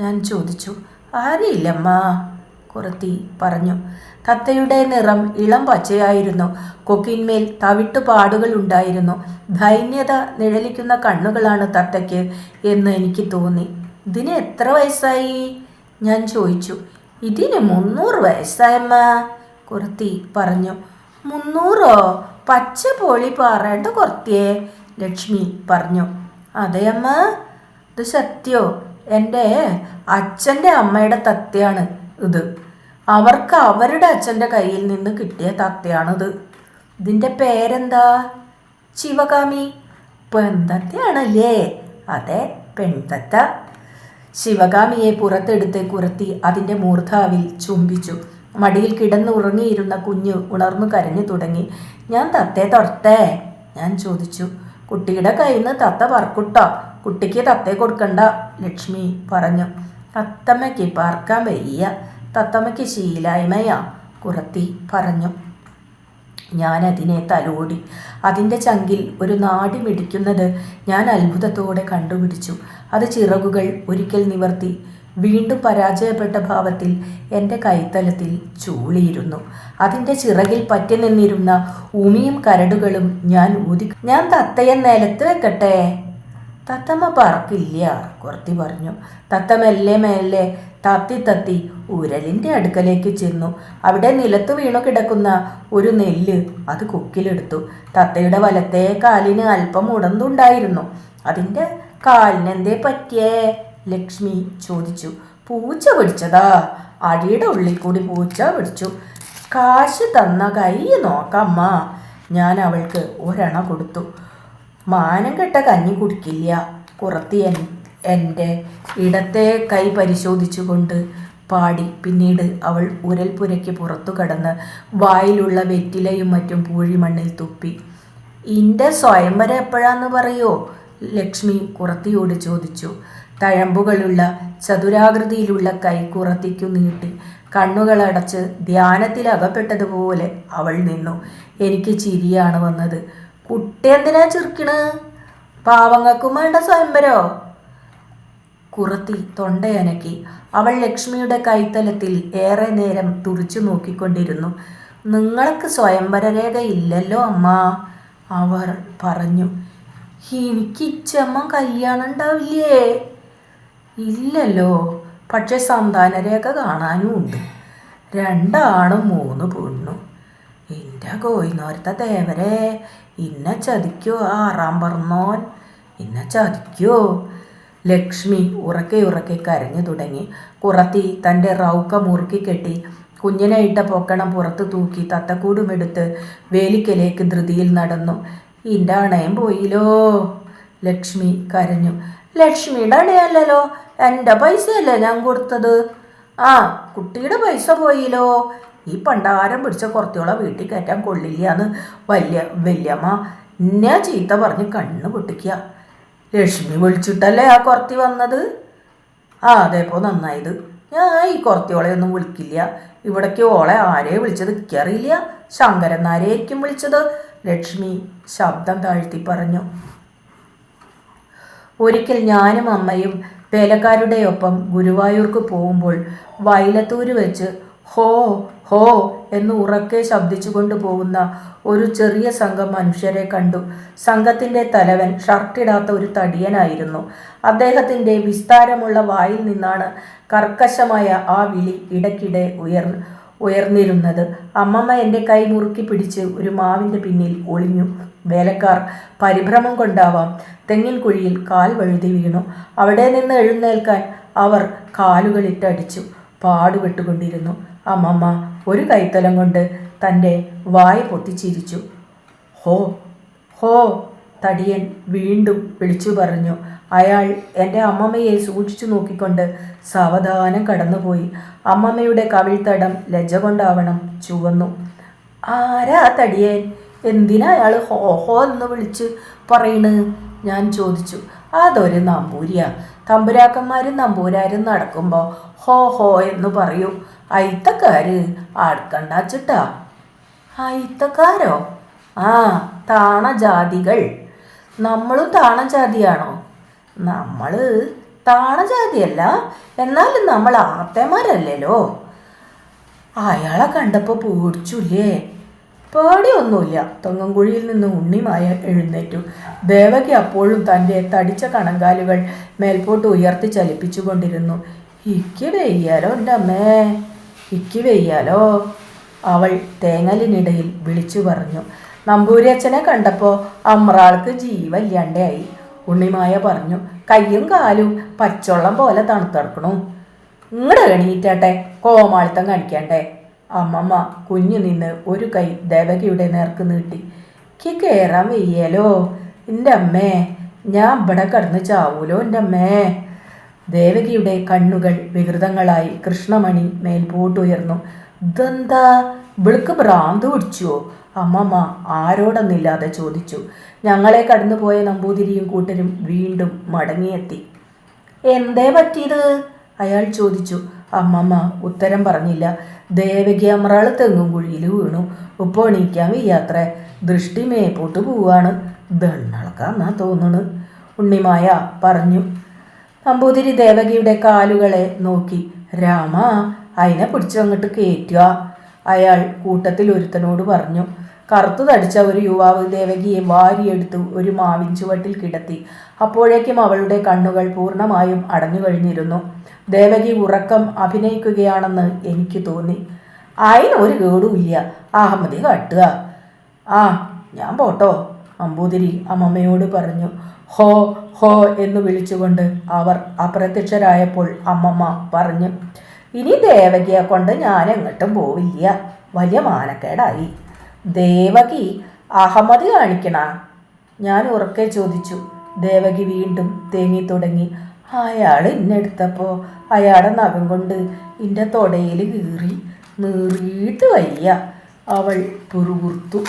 ഞാൻ ചോദിച്ചു. അറിയില്ലമ്മ, കുറത്തി പറഞ്ഞു. തത്തയുടെ നിറം ഇളം പച്ചയായിരുന്നു. കൊക്കിന്മേൽ തവിട്ടുപാടുകൾ ഉണ്ടായിരുന്നു. ദൈന്യത നിഴലിക്കുന്ന കണ്ണുകളാണ് തത്തയ്ക്ക് എന്ന് എനിക്ക് തോന്നി. ഇതിന് എത്ര വയസ്സായി, ഞാൻ ചോദിച്ചു. ഇതിന് 300 വയസ്സായമ്മ, കുറത്തി പറഞ്ഞു. 300ഓ? പച്ച പോളി പറയണ്ട കുറത്തിയെ, ലക്ഷ്മി പറഞ്ഞു. അതെയമ്മ, ഇത് സത്യോ? എൻ്റെ അച്ഛൻ്റെ അമ്മയുടെ തത്തയാണ് ഇത്. അവർക്ക് അവരുടെ അച്ഛൻ്റെ കയ്യിൽ നിന്ന് കിട്ടിയ തത്തയാണിത്. ഇതിൻ്റെ പേരെന്താ? ശിവകാമി. പെൺതത്തയാണല്ലേ? അതെ, പെൺതത്ത. ശിവകാമിയെ പുറത്തെടുത്ത് കുറത്തി അതിൻ്റെ മൂർധാവിൽ ചുംബിച്ചു. മടിയിൽ കിടന്നുറങ്ങിയിരുന്ന കുഞ്ഞ് ഉണർന്നു കരഞ്ഞു തുടങ്ങി. ഞാൻ തത്തയെ തൊട്ടേ, ഞാൻ ചോദിച്ചു. കുട്ടിയുടെ കയ്യിൽ നിന്ന് തത്ത പറക്കുട്ടോ, കുട്ടിക്ക് തത്തയെ കൊടുക്കണ്ട, ലക്ഷ്മി പറഞ്ഞു. തത്തമ്മയ്ക്ക് പറക്കാൻ വയ്യ, തത്തമ്മയ്ക്ക് ശീലായ്മയാ, കുറത്തി പറഞ്ഞു. ഞാനതിനെ തലോടി. അതിൻ്റെ ചങ്കിൽ ഒരു നാടി മിടിക്കുന്നത് ഞാൻ അത്ഭുതത്തോടെ കണ്ടുപിടിച്ചു. അത് ചിറകുകൾ ഒരിക്കൽ നിവർത്തി വീണ്ടും പരാജയപ്പെട്ട ഭാവത്തിൽ എൻ്റെ കൈത്തലത്തിൽ ചൂളിയിരുന്നു. അതിൻ്റെ ചിറകിൽ പറ്റി നിന്നിരുന്ന ഉമിയും കരടുകളും ഞാൻ ഊതി. ഞാൻ തത്തയെ നിലത്ത് വെക്കട്ടെ? തത്തമ്മ പറക്കില്ല, കുറത്തി പറഞ്ഞു. തത്ത മെല്ലെ മെല്ലെ തത്തി തത്തി ഉരലിൻ്റെ അടുക്കലേക്ക് ചെന്നു. അവിടെ നിലത്തു വീണു കിടക്കുന്ന ഒരു നെല്ല് അത് കൊക്കിലെടുത്തു. തത്തയുടെ വലത്തെ കാലിന് അല്പം ഉടന്തുണ്ടായിരുന്നു. അതിൻ്റെ കാലിനെന്തേ പറ്റിയേ? ലക്ഷ്മി ചോദിച്ചു. പൂച്ച പിടിച്ചതാ. അടിയുടെ ഉള്ളിൽ കൂടി പൂച്ച പിടിച്ചു. കാശ് തന്ന കൈ നോക്കമ്മ. ഞാൻ അവൾക്ക് ഒരെണ്ണ കൊടുത്തു. മാനം കെട്ട കഞ്ഞി കുടിക്കില്ല. കുറത്തി എൻ്റെ ഇടത്തെ കൈ പരിശോധിച്ചുകൊണ്ട് പാടി. പിന്നീട് അവൾ ഉരൽപ്പുരയ്ക്ക് പുറത്തു കടന്ന് വായിലുള്ള വെറ്റിലയും മറ്റും പൂഴിമണ്ണിൽ തുപ്പി. ഇൻ്റെ സ്വയംവരം എപ്പോഴാന്ന് പറയോ? ലക്ഷ്മി കുറത്തിയോട് ചോദിച്ചു. തഴമ്പുകളുള്ള ചതുരാകൃതിയിലുള്ള കൈ കുറത്തിക്കു നീട്ടി. കണ്ണുകളടച്ച് ധ്യാനത്തിലകപ്പെട്ടതുപോലെ അവൾ നിന്നു. എനിക്ക് ചിരിയാണ് വന്നത്. കുട്ടി എന്തിനാ ചിരിക്കണ്? പാവങ്ങൾക്കും വേണ്ട സ്വയംവരോ? കുറത്തി തൊണ്ടയനക്കി. അവൾ ലക്ഷ്മിയുടെ കൈത്തലത്തിൽ ഏറെ നേരം തുറിച്ചു നോക്കിക്കൊണ്ടിരുന്നു. നിങ്ങൾക്ക് സ്വയംവര രേഖ ഇല്ലല്ലോ അമ്മ, അവർ പറഞ്ഞു. എനിക്ക് ഇച്ചമ്മ കല്യാണം ഉണ്ടാവില്ലേ? ഇല്ലല്ലോ, പക്ഷെ സന്താനരേഖ കാണാനും ഉണ്ട്. 2 ആണും 3 പെണ്ണും. എൻ്റെ കോയിനോരത്തെ ദേവരെ, ഇന്നെ ചതിക്കോ ആ 6ആം പറന്നോൻ? ഇന്നെ ചതിക്കോ? ലക്ഷ്മി ഉറക്കെ ഉറക്കെ കരഞ്ഞു തുടങ്ങി. കുറത്തി തൻ്റെ റൗക്ക മുറുക്കി കെട്ടി കുഞ്ഞിനെ ഇട്ട പൊക്കണം പുറത്ത് തൂക്കി തത്തക്കൂടുമെടുത്ത് വേലിക്കലേക്ക് ധൃതിയിൽ നടന്നു. ഇൻ്റെ അണയം പോയില്ലോ, ലക്ഷ്മി കരഞ്ഞു. ലക്ഷ്മിയുടെ അണയല്ലല്ലോ, എൻ്റെ പൈസയല്ലേ ഞാൻ കൊടുത്തത്. ആ, കുട്ടിയുടെ പൈസ പോയില്ലോ. ഈ പണ്ടാരം പിടിച്ച കുറത്തിയോളെ വീട്ടിൽ കയറ്റാൻ കൊള്ളില്ലാന്ന് വല്യമ്മ എന്നെ ചീത്ത പറഞ്ഞ് കണ്ണ് പൊട്ടിക്കുക. ലക്ഷ്മി വിളിച്ചിട്ടല്ലേ ആ കുറത്തി വന്നത്? ആ, അതേപ്പോ നന്നായത്. ഞാൻ ഈ കുറത്തിയോളെ ഒന്നും വിളിക്കില്ല. ഇവിടേക്ക് ഓളെ ആരെ വിളിച്ചത് എനിക്കറിയില്ല. ശങ്കരനാരെയായിരിക്കും വിളിച്ചത്, ലക്ഷ്മി ശബ്ദം താഴ്ത്തി പറഞ്ഞു. ഒരിക്കൽ ഞാനും അമ്മയും വേലക്കാരുടെ ഒപ്പം ഗുരുവായൂർക്ക് പോകുമ്പോൾ വയലത്തൂര് വെച്ച് ഹോ ഹോ എന്ന് ഉറക്കെ ശബ്ദിച്ചു കൊണ്ടുപോകുന്ന ഒരു ചെറിയ സംഘം മനുഷ്യരെ കണ്ടു. സംഘത്തിൻ്റെ തലവൻ ഷർട്ടിടാത്ത ഒരു തടിയനായിരുന്നു. അദ്ദേഹത്തിൻ്റെ വിസ്താരമുള്ള വായിൽ നിന്നാണ് കർക്കശമായ ആ വിളി ഇടയ്ക്കിടെ ഉയർന്നിരുന്നത്. അമ്മമ്മ എൻ്റെ കൈ മുറുക്കി പിടിച്ച് ഒരു മാവിൻ്റെ പിന്നിൽ ഒളിഞ്ഞു. വേലക്കാർ പരിഭ്രമം കൊണ്ടാവാം തെങ്ങിൻ കുഴിയിൽ കാൽ വഴുതി വീണു. അവിടെ നിന്ന് എഴുന്നേൽക്കാൻ അവർ കാലുകളിട്ടടിച്ചു പാടുപെട്ടുകൊണ്ടിരുന്നു. അമ്മമ്മ ഒരു കൈത്തലം കൊണ്ട് തൻ്റെ വായ പൊത്തിച്ചിരിച്ചു. ഹോ ഹോ, തടിയൻ വീണ്ടും വിളിച്ചു പറഞ്ഞു. അയാൾ എൻ്റെ അമ്മമ്മയെ സൂക്ഷിച്ചു നോക്കിക്കൊണ്ട് സാവധാനം കടന്നുപോയി. അമ്മമ്മയുടെ കവിൾത്തടം ലജ്ജ കൊണ്ടാവണം ചുവന്നു. ആരാ തടിയൻ? എന്തിനാ അയാൾ ഹോ ഹോ എന്ന് വിളിച്ച് പറയണ്? ഞാൻ ചോദിച്ചു. അതൊരു നമ്പൂരിയാ. തമ്പുരാക്കന്മാരും നമ്പൂരാരും നടക്കുമ്പോൾ ഹോ ഹോ എന്ന് പറയൂ. അയിത്തക്കാര് ആಡ್ಕಂಡാച്ചിട്ടാ. അയിത്തക്കാരോ? ആ, താണജാതികൾ. നമ്മളും താണജാതിയാണോ? നമ്മൾ താണജാതിയല്ല, എന്നാലും നമ്മൾ ആർത്തമാരല്ലല്ലോ. അയാളെ കണ്ടപ്പോൾ പേടിച്ചില്ലേ? പേടിയൊന്നുമില്ല. തെങ്ങൻകുഴിയിൽ നിന്ന് ഉണ്ണിമായ എഴുന്നേറ്റു. ദേവകി അപ്പോഴും തൻ്റെ തടിച്ച കണങ്കാലുകൾ മേൽപോട്ട് ഉയർത്തി ചലിപ്പിച്ചു കൊണ്ടിരുന്നു. ഇക്ക് വെയ്യാലോ എൻ്റെ അമ്മേ, ഇക്ക് വെയ്യാലോ, അവൾ തേങ്ങലിനിടയിൽ വിളിച്ചു പറഞ്ഞു. നമ്പൂരിയച്ഛനെ കണ്ടപ്പോൾ അമ്രാൾക്ക് ജീവല്ലാണ്ടായി, ഉണ്ണിമായ പറഞ്ഞു. കയ്യും കാലും പച്ചവെള്ളം പോലെ തണുത്തടക്കണു. ഇങ്ങടെ എണീറ്റാട്ടെ, കോമാളിത്തം കാണിക്കാണ്ടേ. അമ്മമ്മ കുഞ്ഞു നിന്ന് ഒരു കൈ ദേവകിയുടെ നേർക്ക് നീട്ടി. എനിക്ക് കയറാൻ വയ്യാലോ എൻ്റെ അമ്മേ, ഞാൻ ഇവിടെ കിടന്ന് ചാവൂലോ എൻ്റെ അമ്മേ. ദേവകിയുടെ കണ്ണുകൾ വികൃതങ്ങളായി. കൃഷ്ണമണി മേൽപോട്ടുയർന്നു. ഇതെന്താ, ഇവൾക്ക് ഭ്രാന്ത് പിടിച്ചുവോ? അമ്മമ്മ ആരോടൊന്നില്ലാതെ ചോദിച്ചു. ഞങ്ങളെ കടന്നുപോയ നമ്പൂതിരിയും കൂട്ടരും വീണ്ടും മടങ്ങിയെത്തി. എന്തേ പറ്റിയത്? അയാൾ ചോദിച്ചു. അമ്മമ്മ ഉത്തരം പറഞ്ഞില്ല. ദേവകി അമ്രാൾ തെങ്ങും കുഴിയിൽ വീണു. ഇപ്പോൾ എണീക്കാൻ വയ്യാത്രേ. ദൃഷ്ടി മേപ്പോട്ട് പോവാണ്. ദണ്ണളക്കാന്നാ തോന്നണ്, ഉണ്ണിമായ പറഞ്ഞു. നമ്പൂതിരി ദേവകിയുടെ കാലുകളെ നോക്കി. രാമ, അതിനെ പിടിച്ചു അങ്ങോട്ട് കയറ്റുക, അയാൾ കൂട്ടത്തിൽ ഒരുത്തനോട് പറഞ്ഞു. കറുത്തു തടിച്ച ഒരു യുവാവ് ദേവകിയെ വാരിയെടുത്ത് ഒരു മാവിൻ ചുവട്ടിൽ കിടത്തി. അപ്പോഴേക്കും അവളുടെ കണ്ണുകൾ പൂർണ്ണമായും അടഞ്ഞു കഴിഞ്ഞിരുന്നു. ദേവകി ഉറക്കം അഭിനയിക്കുകയാണെന്ന് എനിക്ക് തോന്നി. അതിനൊരു കേടുമില്ല, അഹമ്മദി കാട്ടുക. ആ, ഞാൻ പോട്ടോ, നമ്പൂതിരി അമ്മമ്മയോട് പറഞ്ഞു. ഹോ ഹോ എന്ന് വിളിച്ചുകൊണ്ട് അവർ അപ്രത്യക്ഷരായപ്പോൾ അമ്മമ്മ പറഞ്ഞു, ഇനി ദേവകിയെ കൊണ്ട് ഞാൻ എങ്ങോട്ടും പോവില്ല, വലിയ മാനക്കേടായി. ദേവകി അഹമ്മദി കാണിക്കണ? ഞാൻ ഉറക്കെ ചോദിച്ചു. ദേവകി വീണ്ടും തേങ്ങി തുടങ്ങി. അയാൾ ഇന്നെടുത്തപ്പോൾ അയാളുടെ നഖം കൊണ്ട് എൻ്റെ തൊടയിൽ കീറി, നീറിയിട്ട് വയ്യ, അവൾ പുറുകുർത്തു.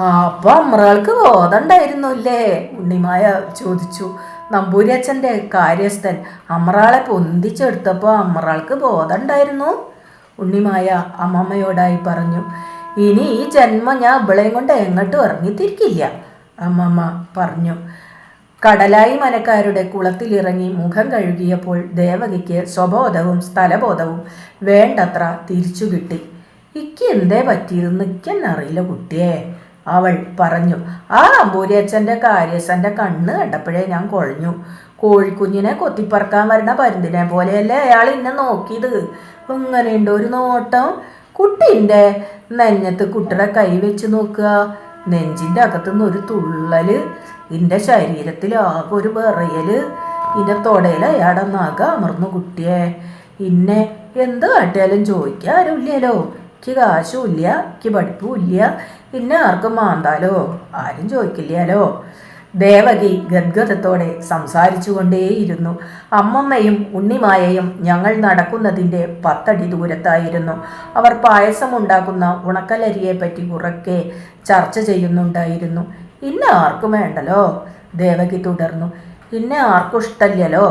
അപ്പം അമ്രാൾക്ക് ബോധമുണ്ടായിരുന്നില്ലേ? ഉണ്ണിമായ ചോദിച്ചു. നമ്പൂരിയച്ഛൻ്റെ കാര്യസ്ഥൻ അമ്രാളെ പൊന്തിച്ചെടുത്തപ്പോൾ അമ്രാൾക്ക് ബോധമുണ്ടായിരുന്നു, ഉണ്ണിമായ അമ്മമ്മയോടായി പറഞ്ഞു. ഇനി ഈ ജന്മം ഞാൻ ഇവളെയും കൊണ്ട് എങ്ങോട്ടും ഇറങ്ങിത്തിരിക്കില്ല, അമ്മമ്മ പറഞ്ഞു. കടലായി മനക്കാരുടെ കുളത്തിലിറങ്ങി മുഖം കഴുകിയപ്പോൾ ദേവകിക്ക് സ്വബോധവും സ്ഥലബോധവും വേണ്ടത്ര തിരിച്ചു കിട്ടി. ഇക്ക് എന്തേ പറ്റിയിരുന്നു എനിക്കെന്നറിയില്ല കുട്ടിയെ, അവൾ പറഞ്ഞു. ആ അമ്പൂരിയച്ഛൻ്റെ കാര്യസ്ഥൻ്റെ കണ്ണ് കണ്ടപ്പോഴേ ഞാൻ കുഴഞ്ഞു. കോഴിക്കുഞ്ഞിനെ കൊത്തിപ്പറക്കാൻ വരുന്ന പരുന്തിനെ പോലെയല്ലേ അയാൾ എന്നെ നോക്കിയത്. ഇങ്ങനെയുണ്ട് ഒരു നോട്ടം. കുട്ടീൻ്റെ നെഞ്ഞത്ത് കുട്ടിയുടെ കൈ വെച്ച് നോക്കുക, നെഞ്ചിൻ്റെ അകത്തുനിന്ന് ഒരു തുള്ളല്, എൻ്റെ ശരീരത്തിൽ ആകെ ഒരു വിറയല്, ഇൻ്റെ തൊടയിൽ അയാളുടെ നഖ അമർന്നു കുട്ടിയെ. ഇന്നെ എന്ത് കാട്ടിയാലും ചോദിക്കാൻ ആരുമില്ലല്ലോ, എനിക്ക് കാശും ഇല്ല, എനിക്ക് പഠിപ്പും ഇല്ല, പിന്നെ ആർക്കും മാന്താലോ, ആരും ചോദിക്കില്ലല്ലോ. ദേവകി ഗദ്ഗതത്തോടെ സംസാരിച്ചു കൊണ്ടേയിരുന്നു. അമ്മമ്മയും ഉണ്ണിമായയും ഞങ്ങൾ നടക്കുന്നതിൻ്റെ 10 അടി ദൂരത്തായിരുന്നു. അവർ പായസം ഉണ്ടാക്കുന്ന ഉണക്കലരിയെപ്പറ്റി ഉറക്കെ ചർച്ച ചെയ്യുന്നുണ്ടായിരുന്നു. ഇന്നെ ആർക്കും വേണ്ടല്ലോ, ദേവകി തുടർന്നു. ഇന്നെ ആർക്കും ഇഷ്ടമല്ലല്ലോ,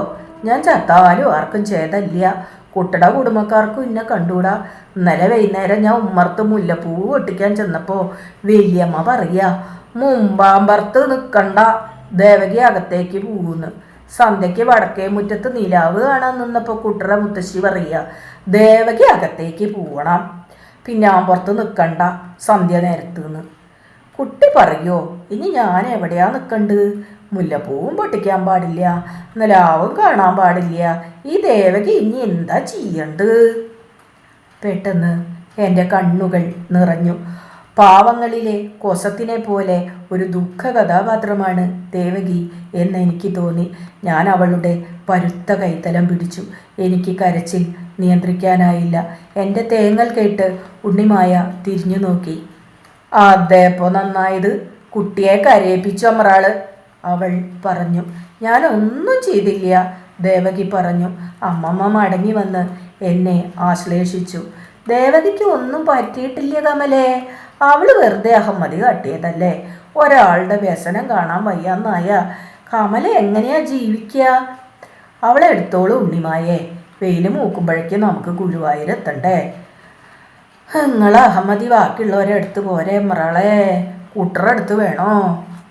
ഞാൻ ചത്താലും ആർക്കും ഛേദമില്ല, കുട്ടട കുടുംബക്കാർക്കും ഇന്നെ കണ്ടൂടാ. ഇന്നലെ വൈകുന്നേരം ഞാൻ ഉമ്മർത്ത് മുല്ലപ്പൂവ് പൊട്ടിക്കാൻ ചെന്നപ്പോൾ വല്യമ്മ പറയുക, മുമ്പാമ്പർത്ത് നിൽക്കണ്ട, ദേവകി അകത്തേക്ക് പോകുന്നു. സന്ധ്യയ്ക്ക് വടക്കേ മുറ്റത്ത് നിലാവ് കാണാൻ നിന്നപ്പോൾ കുട്ടറ മുത്തശ്ശി പറയുക, ദേവകി അകത്തേക്ക് പോവണം, പിന്നെ ആമ്പുറത്ത് നിൽക്കണ്ട സന്ധ്യ നേരത്തുനിന്ന്. കുട്ടി പറയോ, ഇനി ഞാൻ എവിടെയാ നിൽക്കണ്ടത്? മുല്ലപ്പൂവും പൊട്ടിക്കാൻ പാടില്ല, നിലാവും കാണാൻ പാടില്ല, ഈ ദേവകി ഇനി എന്താ ചെയ്യണ്ടത്? പെട്ടെന്ന് എൻ്റെ കണ്ണുകൾ നിറഞ്ഞു. പാവങ്ങളിലെ കൊസത്തിനെ പോലെ ഒരു ദുഃഖ കഥാപാത്രമാണ് ദേവകി എന്നെനിക്ക് തോന്നി. ഞാൻ അവളുടെ പരുത്ത കൈത്തലം പിടിച്ചു. എനിക്ക് കരച്ചിൽ നിയന്ത്രിക്കാനായില്ല. എൻ്റെ തേങ്ങൽ കേട്ട് ഉണ്ണിമായ തിരിഞ്ഞു നോക്കി. അതേപ്പോ നന്നായത്, കുട്ടിയെ കരയിപ്പിച്ചു അമ്രാള്, അവൾ പറഞ്ഞു. ഞാനൊന്നും ചെയ്തില്ല, ദേവകി പറഞ്ഞു. അമ്മമ്മ മടങ്ങി വന്ന് എന്നെ ആശ്ലേഷിച്ചു. ദേവകിക്ക് ഒന്നും പറ്റിയിട്ടില്ല കമലേ, അവള് വെറുതെ അഹമ്മതി കാട്ടിയതല്ലേ. ഒരാളുടെ വ്യസനം കാണാൻ വയ്യാന്നായ കമല എങ്ങനെയാ ജീവിക്കുക? അവളെ എടുത്തോളൂ ഉണ്ണിമായേ, വെയിൽ മൂക്കുമ്പോഴേക്കും നമുക്ക് ഗുരുവായൂരെത്തണ്ടേ. നിങ്ങൾ അഹമ്മതി ബാക്കിയുള്ളവരെ അടുത്ത് പോരെ മറളെ, കൂട്ടറടുത്ത് വേണോ?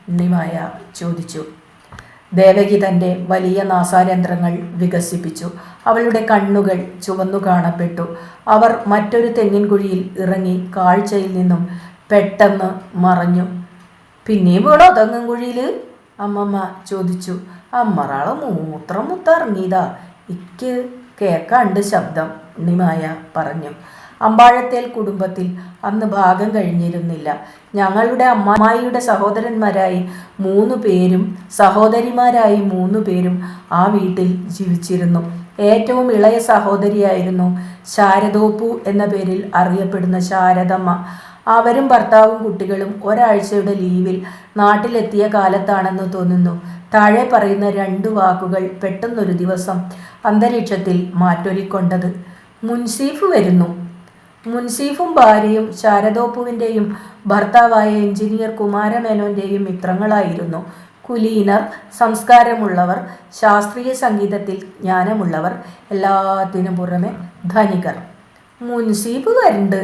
ഉണ്ണിമായ ചോദിച്ചു. ദേവകി തൻ്റെ വലിയ നാസാരന്ധ്രങ്ങൾ വികസിപ്പിച്ചു. അവളുടെ കണ്ണുകൾ ചുവന്നു കാണപ്പെട്ടു. അവർ മറ്റൊരു തെങ്ങിൻ കുഴിയിൽ ഇറങ്ങി കാഴ്ചയിൽ നിന്നും പെട്ടെന്ന് മറഞ്ഞു. പിന്നെയും വീണോ തെങ്ങിൻ കുഴിയിൽ? അമ്മമ്മ ചോദിച്ചു. അമ്മറാള് മൂത്രം മുത്തറങ്ങിയതാ, ഇക്ക് കേക്കാണ്ട് ശബ്ദം, ഉണ്ണിമായ പറഞ്ഞു. അമ്പാഴത്തേൽ കുടുംബത്തിൽ അന്ന് ഭാഗം കഴിഞ്ഞിരുന്നില്ല. ഞങ്ങളുടെ അമ്മായിയുടെ സഹോദരന്മാരായി 3 പേരും സഹോദരിമാരായി 3 പേരും ആ വീട്ടിൽ ജീവിച്ചിരുന്നു. ഏറ്റവും ഇളയ സഹോദരിയായിരുന്നു ശാരദോപ്പു എന്ന പേരിൽ അറിയപ്പെടുന്ന ശാരദമ്മ. അവരും ഭർത്താവും കുട്ടികളും ഒരാഴ്ചയുടെ ലീവിൽ നാട്ടിലെത്തിയ കാലത്താണെന്ന് തോന്നുന്നു താഴെ പറയുന്ന 2 വാക്കുകൾ പെട്ടെന്നൊരു ദിവസം അന്തരീക്ഷത്തിൽ മാറ്റൊലിക്കൊണ്ടത്. മുൻസീഫ് വരുന്നു. മുൻസീഫും ഭാര്യയും ശാരദോപ്പുവിൻ്റെയും ഭർത്താവായ എഞ്ചിനീയർ കുമാരമേനോൻ്റെയും മിത്രങ്ങളായിരുന്നു. കുലീനർ, സംസ്കാരമുള്ളവർ, ശാസ്ത്രീയ സംഗീതത്തിൽ ജ്ഞാനമുള്ളവർ, എല്ലാത്തിനും പുറമെ ധനികർ. മുൻസീഫ് വരുന്നുണ്ട്,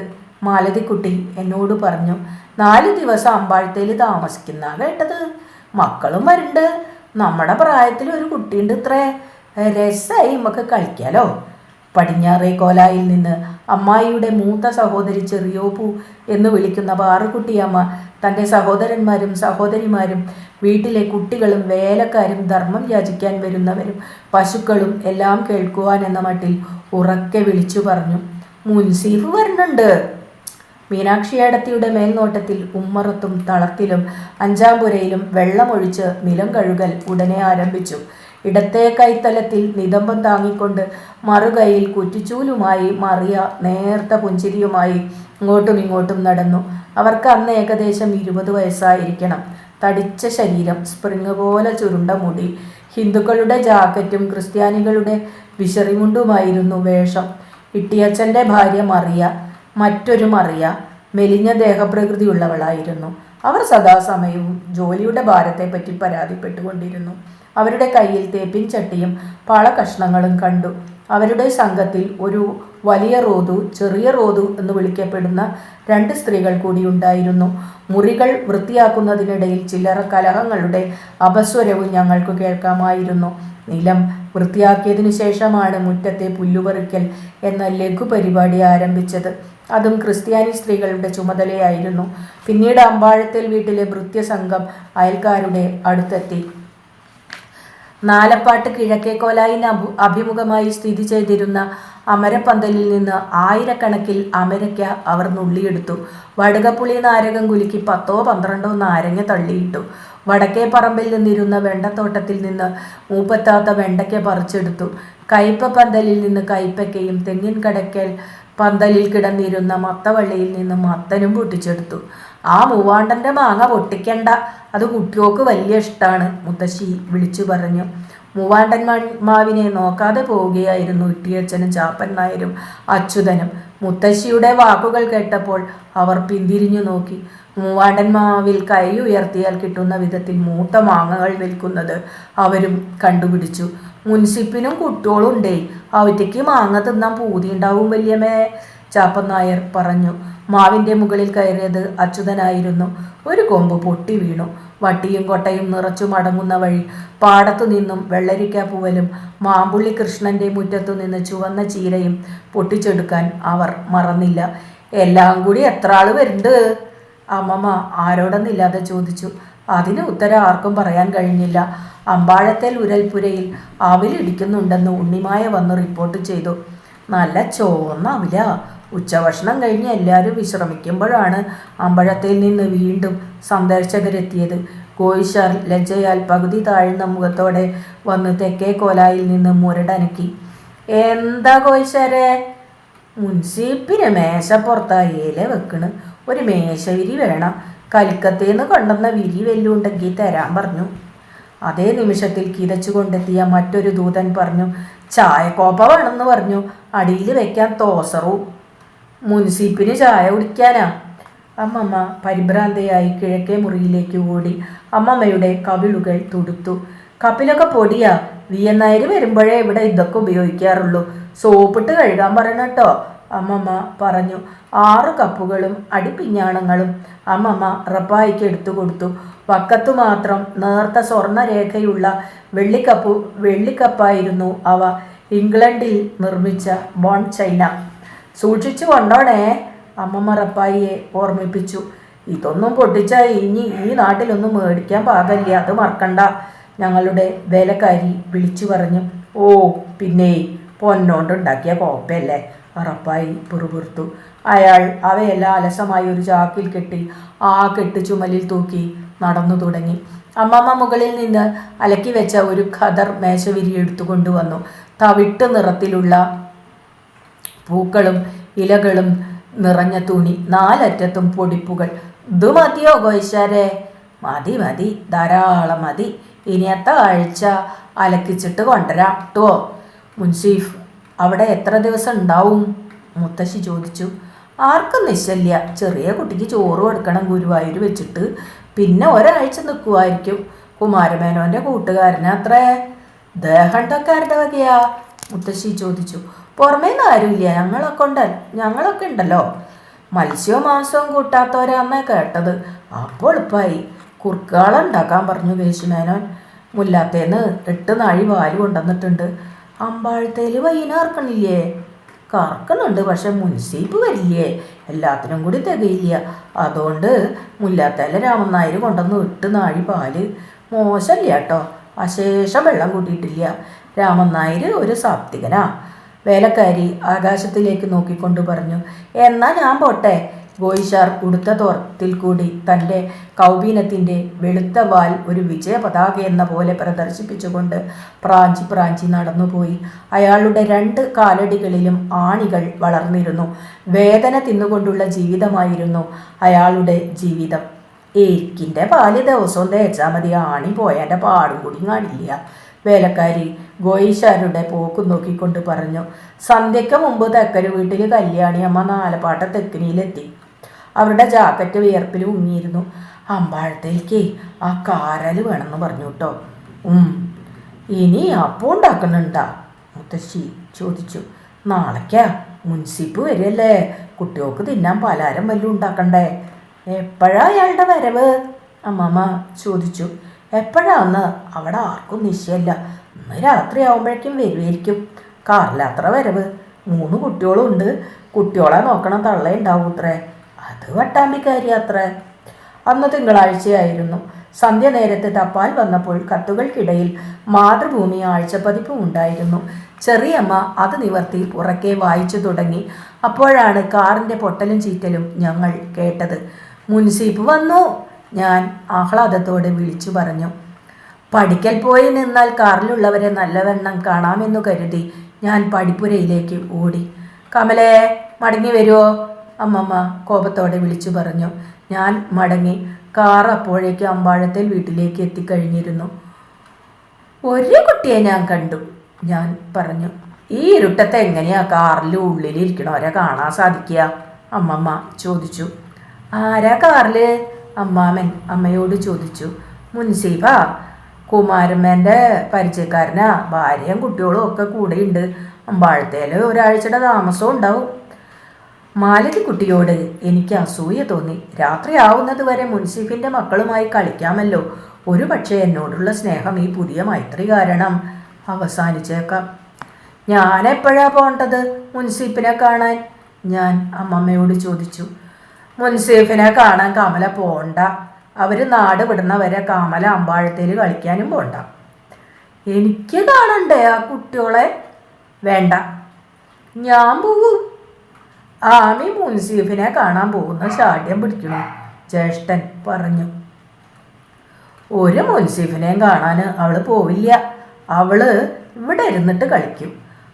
മാലതിക്കുട്ടി എന്നോട് പറഞ്ഞു. 4 ദിവസം അമ്പാഴത്തേൽ താമസിക്കുന്ന കേട്ടത്. മക്കളും വരുന്നുണ്ട്. നമ്മുടെ പ്രായത്തിൽ ഒരു കുട്ടിയുണ്ട് ഇത്രേ. രസമായി നമുക്ക് കളിക്കാലോ. പടിഞ്ഞാറേ കോലായിൽ നിന്ന് അമ്മായിയുടെ മൂത്ത സഹോദരി ചെറിയോപ്പു എന്ന് വിളിക്കുന്ന പാറുക്കുട്ടിയമ്മ തൻ്റെ സഹോദരന്മാരും സഹോദരിമാരും വീട്ടിലെ കുട്ടികളും വേലക്കാരും ധർമ്മം യാചിക്കാൻ വരുന്നവരും പശുക്കളും എല്ലാം കേൾക്കുവാൻ എന്ന മട്ടിൽ ഉറക്കെ വിളിച്ചു പറഞ്ഞു, മുൻസീഫ് വരുന്നുണ്ട്. മീനാക്ഷിയേടത്തിയുടെ മേൽനോട്ടത്തിൽ ഉമ്മറത്തും തളത്തിലും അഞ്ചാംപുരയിലും വെള്ളമൊഴിച്ച് നിലം കഴുകൽ ഉടനെ ആരംഭിച്ചു. ഇടത്തെ കൈത്തലത്തിൽ നിതംബം താങ്ങിക്കൊണ്ട് മറുകൈയിൽ കുറ്റിച്ചൂലുമായി മറിയ നേർത്ത പുഞ്ചിരിയുമായി ഇങ്ങോട്ടും ഇങ്ങോട്ടും നടന്നു. അവർക്ക് അന്ന് ഏകദേശം 20 വയസ്സായിരിക്കണം. തടിച്ച ശരീരം, സ്പ്രിങ് പോലെ ചുരുണ്ട മുടി, ഹിന്ദുക്കളുടെ ജാക്കറ്റും ക്രിസ്ത്യാനികളുടെ വിശറിമുണ്ടുമായിരുന്നു വേഷം. ഇട്ടിയച്ചൻ്റെ ഭാര്യ മറിയ, മറ്റൊരു മറിയ, മെലിഞ്ഞ ദേഹപ്രകൃതിയുള്ളവളായിരുന്നു. അവർ സദാസമയവും ജോലിയുടെ ഭാരത്തെപ്പറ്റി പരാതിപ്പെട്ടുകൊണ്ടിരുന്നു. അവരുടെ കയ്യിൽ തേപ്പിൻ ചട്ടിയും പാളകഷ്ണങ്ങളും കണ്ടു. അവരുടെ സംഘത്തിൽ ഒരു വലിയ റോതു, ചെറിയ റോതു എന്ന് വിളിക്കപ്പെടുന്ന 2 സ്ത്രീകൾ കൂടി ഉണ്ടായിരുന്നു. മുറികൾ വൃത്തിയാക്കുന്നതിനിടയിൽ ചില്ലറ കലഹങ്ങളുടെ അപസ്വരവും ഞങ്ങൾക്ക് കേൾക്കാമായിരുന്നു. നിലം വൃത്തിയാക്കിയതിനു ശേഷമാണ് മുറ്റത്തെ പുല്ലുപറിക്കൽ എന്ന ലഘു പരിപാടി ആരംഭിച്ചത്. അതും ക്രിസ്ത്യാനി സ്ത്രീകളുടെ ചുമതലയായിരുന്നു. പിന്നീട് അമ്പാഴത്തേൽ വീട്ടിലെ ഭൃത്യസംഘം അയൽക്കാരുടെ അടുത്തെത്തി. നാലപ്പാട്ട് കിഴക്കേക്കോലായിന് അഭിമുഖമായി സ്ഥിതി ചെയ്തിരുന്ന അമരപ്പന്തലിൽ നിന്ന് ആയിരക്കണക്കിൽ അമരയ്ക്ക അവർ നുള്ളിയെടുത്തു. വടുകപ്പുളി നാരകം കുലുക്കി 10-12 നാരങ്ങ തള്ളിയിട്ടു. വടക്കേ പറമ്പിൽ നിന്നിരുന്ന വെണ്ടത്തോട്ടത്തിൽ നിന്ന് മൂപ്പത്താത്ത വെണ്ടയ്ക്ക പറിച്ചെടുത്തു. കയ്പ പന്തലിൽ നിന്ന് കയ്പയ്ക്കയും തെങ്ങിൻ കടക്കൽ പന്തലിൽ കിടന്നിരുന്ന മത്തവള്ളിയിൽ നിന്ന് മത്തനും പൊട്ടിച്ചെടുത്തു. ആ മൂവാണ്ടൻ്റെ മാങ്ങ പൊട്ടിക്കണ്ട, അത് കുട്ടിയോക്ക് വലിയ ഇഷ്ടമാണ്, മുത്തശ്ശി വിളിച്ചു പറഞ്ഞു. മൂവാണ്ടൻ മാവിനെ നോക്കാതെ പോവുകയായിരുന്നു ഇട്ടിയച്ചനും ചാപ്പൻ നായരും അച്യുതനും. മുത്തശ്ശിയുടെ വാക്കുകൾ കേട്ടപ്പോൾ അവർ പിന്തിരിഞ്ഞു നോക്കി. മൂവാണ്ടൻ മാവിൽ കൈ ഉയർത്തിയാൽ കിട്ടുന്ന വിധത്തിൽ മൂത്ത മാങ്ങകൾ നിൽക്കുന്നത് അവരും കണ്ടുപിടിച്ചു. മുൻസിപ്പിനും കുട്ടികളുണ്ടേ, അവറ്റയ്ക്ക് മാങ്ങ തിന്നാൻ പൂതിയുണ്ടാവും വല്യമേ, ചാപ്പൻ നായർ പറഞ്ഞു. മാവിൻ്റെ മുകളിൽ കയറിയത് അച്യുതനായിരുന്നു. ഒരു കൊമ്പ് പൊട്ടി വീണു. വട്ടിയും കൊട്ടയും നിറച്ചു മടങ്ങുന്ന വഴി പാടത്തു നിന്നും വെള്ളരിക്ക പൂവലും മാമ്പുള്ളി കൃഷ്ണൻ്റെ മുറ്റത്തു നിന്ന് ചുവന്ന ചീരയും പൊട്ടിച്ചെടുക്കാൻ അവർ മറന്നില്ല. എല്ലാം കൂടി എത്ര ആൾ വരുന്നുണ്ട്? അമ്മമ്മ ആരോടൊന്നില്ലാതെ ചോദിച്ചു. അതിന് ഉത്തരം ആർക്കും പറയാൻ കഴിഞ്ഞില്ല. അമ്പാഴത്തേൽ ഉരൽപുരയിൽ അവിലിടിക്കുന്നുണ്ടെന്ന് ഉണ്ണിമായ വന്ന് റിപ്പോർട്ട് ചെയ്തു. നല്ല ചോന്ന അവില. ഉച്ചഭക്ഷണം കഴിഞ്ഞ് എല്ലാവരും വിശ്രമിക്കുമ്പോഴാണ് അമ്പഴത്തിൽ നിന്ന് വീണ്ടും സന്ദർശകരെത്തിയത്. കോയിഷാർ ലജ്ജയാൽ പകുതി താഴ്ന്ന മുഖത്തോടെ വന്ന് തെക്കേ കോലായിൽ നിന്ന് മുരടനക്കി. എന്താ കോയിഷാരെ? മുൻസിപ്പിന് മേശപ്പുറത്താ ഇല വെക്കണ്. ഒരു മേശവിരി വേണം. കലിക്കത്തേന്ന് കൊണ്ടുവന്ന വിരി വെല്ലുണ്ടെങ്കിൽ തരാൻ പറഞ്ഞു. അതേ നിമിഷത്തിൽ കിതച്ചു കൊണ്ടെത്തിയ മറ്റൊരു ദൂതൻ പറഞ്ഞു, ചായക്കോപ്പ വേണമെന്ന് പറഞ്ഞു. അടിയിൽ വെക്കാൻ തോസറും. മുൻസിപ്പിന് ചായ കുടിക്കാനാ? അമ്മമ്മ പരിഭ്രാന്തയായി കിഴക്കേ മുറിയിലേക്ക് ഓടി. അമ്മമ്മയുടെ കവിളുകൾ തുടുത്തു. കപ്പിലൊക്കെ പൊടിയാ. വിയന്നായർ വരുമ്പോഴേ ഇവിടെ ഇതൊക്കെ ഉപയോഗിക്കാറുള്ളൂ. സോപ്പിട്ട് കഴുകാൻ പറയണം കേട്ടോ, അമ്മമ്മ പറഞ്ഞു. 6 കപ്പുകളും അടിപ്പിഞ്ഞാണങ്ങളും അമ്മമ്മ റപ്പായിക്ക് എടുത്തു കൊടുത്തു. വക്കത്തു മാത്രം നേർത്ത സ്വർണ്ണരേഖയുള്ള വെള്ളിക്കപ്പായിരുന്നു അവ. ഇംഗ്ലണ്ടിൽ നിർമ്മിച്ച ബോൺ ചൈന. സൂക്ഷിച്ചു കൊണ്ടോണേ, അമ്മമ്മ റപ്പായിയെ ഓർമ്മിപ്പിച്ചു. ഇതൊന്നും പൊട്ടിച്ചാൽ ഇനി ഈ നാട്ടിലൊന്നും മേടിക്കാൻ പാകില്ല, അത് മറക്കണ്ട, ഞങ്ങളുടെ വേലക്കാരി വിളിച്ചു പറഞ്ഞു. ഓ പിന്നെ പൊന്നോണ്ടുണ്ടാക്കിയ കോപ്പയല്ലേ, റപ്പായി പുറപുറത്തു. അയാൾ അവയെല്ലാം അലസമായി ഒരു ചാക്കിൽ കെട്ടി ആ കെട്ട് ചുമലിൽ തൂക്കി നടന്നു തുടങ്ങി. അമ്മമ്മ മുകളിൽ നിന്ന് അലക്കി വെച്ച ഒരു ഖദർ മേശവിരി എടുത്തുകൊണ്ടുവന്നു. തവിട്ട് നിറത്തിലുള്ള പൂക്കളും ഇലകളും നിറഞ്ഞ തുണി, 4 അറ്റത്തും പൊടിപ്പുകൾ. ഇത് മതിയോ കോയിശാരെ? മതി മതി, ധാരാളം മതി. ഇനിയത്തെ ആഴ്ച അലക്കിച്ചിട്ട് കൊണ്ടുവരാം കേട്ടോ. മുൻസീഫ് അവിടെ എത്ര ദിവസം ഉണ്ടാവും? മുത്തശ്ശി ചോദിച്ചു. ആർക്കും നിശ്ചല്യ. ചെറിയ കുട്ടിക്ക് ചോറ് കൊടുക്കണം ഗുരുവായൂർ വെച്ചിട്ട്. പിന്നെ ഒരാഴ്ച നിൽക്കുമായിരിക്കും. കുമാരമേനോൻ്റെ കൂട്ടുകാരന് അത്രേ. ദേഹണ്ടക്കാരുടെ വകയാ? മുത്തശ്ശി ചോദിച്ചു. പുറമേന്ന് ആരുമില്ല, ഞങ്ങളൊക്കെ ഉണ്ടല്ലോ. മത്സ്യവും മാംസവും കൂട്ടാത്തവരാന്നേ കേട്ടത്. അപ്പോൾ എളുപ്പമായി. കുറുക്കാളുണ്ടാക്കാൻ പറഞ്ഞു കേശുമേനോൻ. മുല്ലാത്തേന്ന് 8 നാഴി പാല് കൊണ്ടുവന്നിട്ടുണ്ട്. അമ്പാഴത്തേൽ വൈനാർക്കണില്ലേ? കറക്കുന്നുണ്ട്, പക്ഷെ മുൻസീപ്പ് വരില്ലേ, എല്ലാത്തിനും കൂടി തികയില്ല. അതുകൊണ്ട് മുല്ലാത്തല രാമൻ നായർ കൊണ്ടുവന്ന് 8 നാഴി പാല്. മോശമില്ല കേട്ടോ, അശേഷം വെള്ളം കൂട്ടിയിട്ടില്ല. രാമൻ നായർ ഒരു സാത്വികനാ. വേലക്കാരി ആകാശത്തിലേക്ക് നോക്കിക്കൊണ്ട് പറഞ്ഞു. എന്നാ ഞാൻ പോട്ടെ. ഗോയിഷാർ ഉടുത്ത തോർത്തിൽ കൂടി തൻ്റെ കൗബീനത്തിൻ്റെ വെളുത്ത വാൽ ഒരു വിജയ പതാക എന്ന പോലെ പ്രദർശിപ്പിച്ചുകൊണ്ട് പ്രാഞ്ചി പ്രാഞ്ചി നടന്നുപോയി. അയാളുടെ 2 കാലടികളിലും ആണികൾ വളർന്നിരുന്നു. വേദന തിന്നുകൊണ്ടുള്ള ജീവിതമായിരുന്നു അയാളുടെ ജീവിതം. എരിക്കിൻ്റെ പാല് ദിവസവും തേച്ചാൽ മതി, ആണി പോയതിൻ്റെ പാടും കൂടി കാണില്ല. വേലക്കാരി ഗോയിഷാരുടെ പോക്ക് നോക്കിക്കൊണ്ട് പറഞ്ഞു. സന്ധ്യയ്ക്ക് മുമ്പ് തെക്കരു വീട്ടിൽ കല്യാണിയമ്മ നാലപ്പാട്ട തെക്കിനിയിലെത്തി. അവരുടെ ജാക്കറ്റ് വിയർപ്പിൽ മുങ്ങിയിരുന്നു. അമ്പാഴത്തേക്ക് ആ കാരൽ വേണമെന്ന് പറഞ്ഞു കേട്ടോ. ഇനി അപ്പം ഉണ്ടാക്കുന്നുണ്ടാ? മുത്തശ്ശി ചോദിച്ചു. നാളേക്കാ, മുൻസിപ്പ് വരികയല്ലേ, കുട്ടികൾക്ക് തിന്നാൻ പലഹാരം വല്ലതും ഉണ്ടാക്കണ്ടേ? എപ്പോഴാ അയാളുടെ വരവ്? അമ്മമ്മ ചോദിച്ചു. എപ്പോഴാന്ന് അവിടെ ആർക്കും നിശ്ചയമില്ല. ഇന്ന് രാത്രി ആവുമ്പോഴേക്കും വരുമായിരിക്കും. കാറിലത്ര വരവ്. 3 കുട്ടികളും ഉണ്ട്. കുട്ടികളെ നോക്കണ തള്ളയുണ്ടാവും അത്രേ. അത് വട്ടാമ്പിക്കാരി അത്രേ. അന്ന് തിങ്കളാഴ്ചയായിരുന്നു. സന്ധ്യ നേരത്തെ തപ്പാൽ വന്നപ്പോൾ കത്തുകൾക്കിടയിൽ മാതൃഭൂമി ആഴ്ചപ്പതിപ്പും ഉണ്ടായിരുന്നു. ചെറിയമ്മ അത് നിവർത്തി ഉറക്കെ വായിച്ചു തുടങ്ങി. അപ്പോഴാണ് കാറിൻ്റെ പൊട്ടലും ചീറ്റലും ഞങ്ങൾ കേട്ടത്. മുൻസീപ്പ് വന്നു, ഞാൻ ആഹ്ലാദത്തോടെ വിളിച്ചു പറഞ്ഞു. പഠിക്കൽ പോയി നിന്നാൽ കാറിലുള്ളവരെ നല്ലവണ്ണം കാണാമെന്നു കരുതി ഞാൻ പടിപ്പുരയിലേക്ക് ഓടി. കമലേ, മടങ്ങി വരുമോ? അമ്മമ്മ കോപത്തോടെ വിളിച്ചു പറഞ്ഞു. ഞാൻ മടങ്ങി. കാർ അപ്പോഴേക്ക് അമ്പാഴത്തിൽ വീട്ടിലേക്ക് എത്തിക്കഴിഞ്ഞിരുന്നു. ഒരു കുട്ടിയെ ഞാൻ കണ്ടു, ഞാൻ പറഞ്ഞു. ഈ ഇരുട്ടത്തെ എങ്ങനെയാ കാറിൽ ഉള്ളിലിരിക്കണവരെ കാണാൻ സാധിക്കുക? അമ്മമ്മ ചോദിച്ചു. ആരാ കാറിൽ? അമ്മാമൻ അമ്മയോട് ചോദിച്ചു. മുൻസീഫാ, കുമാരമ്മേൻ്റെ പരിചയക്കാരനാ. ഭാര്യയും കുട്ടികളും ഒക്കെ കൂടെയുണ്ട്. അമ്പാഴത്തേൽ ഒരാഴ്ചയുടെ താമസവും ഉണ്ടാവും. മാലതി കുട്ടിയോട് എനിക്ക് അസൂയ തോന്നി. രാത്രിയാവുന്നത് വരെ മുൻസിഫിൻ്റെ മക്കളുമായി കളിക്കാമല്ലോ. ഒരു പക്ഷേ എന്നോടുള്ള സ്നേഹം ഈ പുതിയ മൈത്രി കാരണം അവസാനിച്ചേക്കാം. ഞാൻ എപ്പോഴാ പോണ്ടത് മുൻസിഫിനെ കാണാൻ? ഞാൻ അമ്മമ്മയോട് ചോദിച്ചു. മുൻസിഫിനെ കാണാൻ കമല പോണ്ട. അവർ നാട് വിടുന്നവരെ കമല അമ്പാഴത്തേൽ കളിക്കാനും പോണ്ട. എനിക്ക് കാണണ്ടേ ആ കുട്ടികളെ? വേണ്ട, ഞാൻ പോകും. ആമി മുൻസീഫിനെ കാണാൻ പോകുന്ന ശാഠ്യം പിടിക്കണു, ജ്യേഷ്ഠൻ പറഞ്ഞു. ഒരു മുൻസീഫിനെയും കാണാൻ അവൾ പോവില്ല. അവള് ഇവിടെ ഇരുന്നിട്ട് കളിക്കും.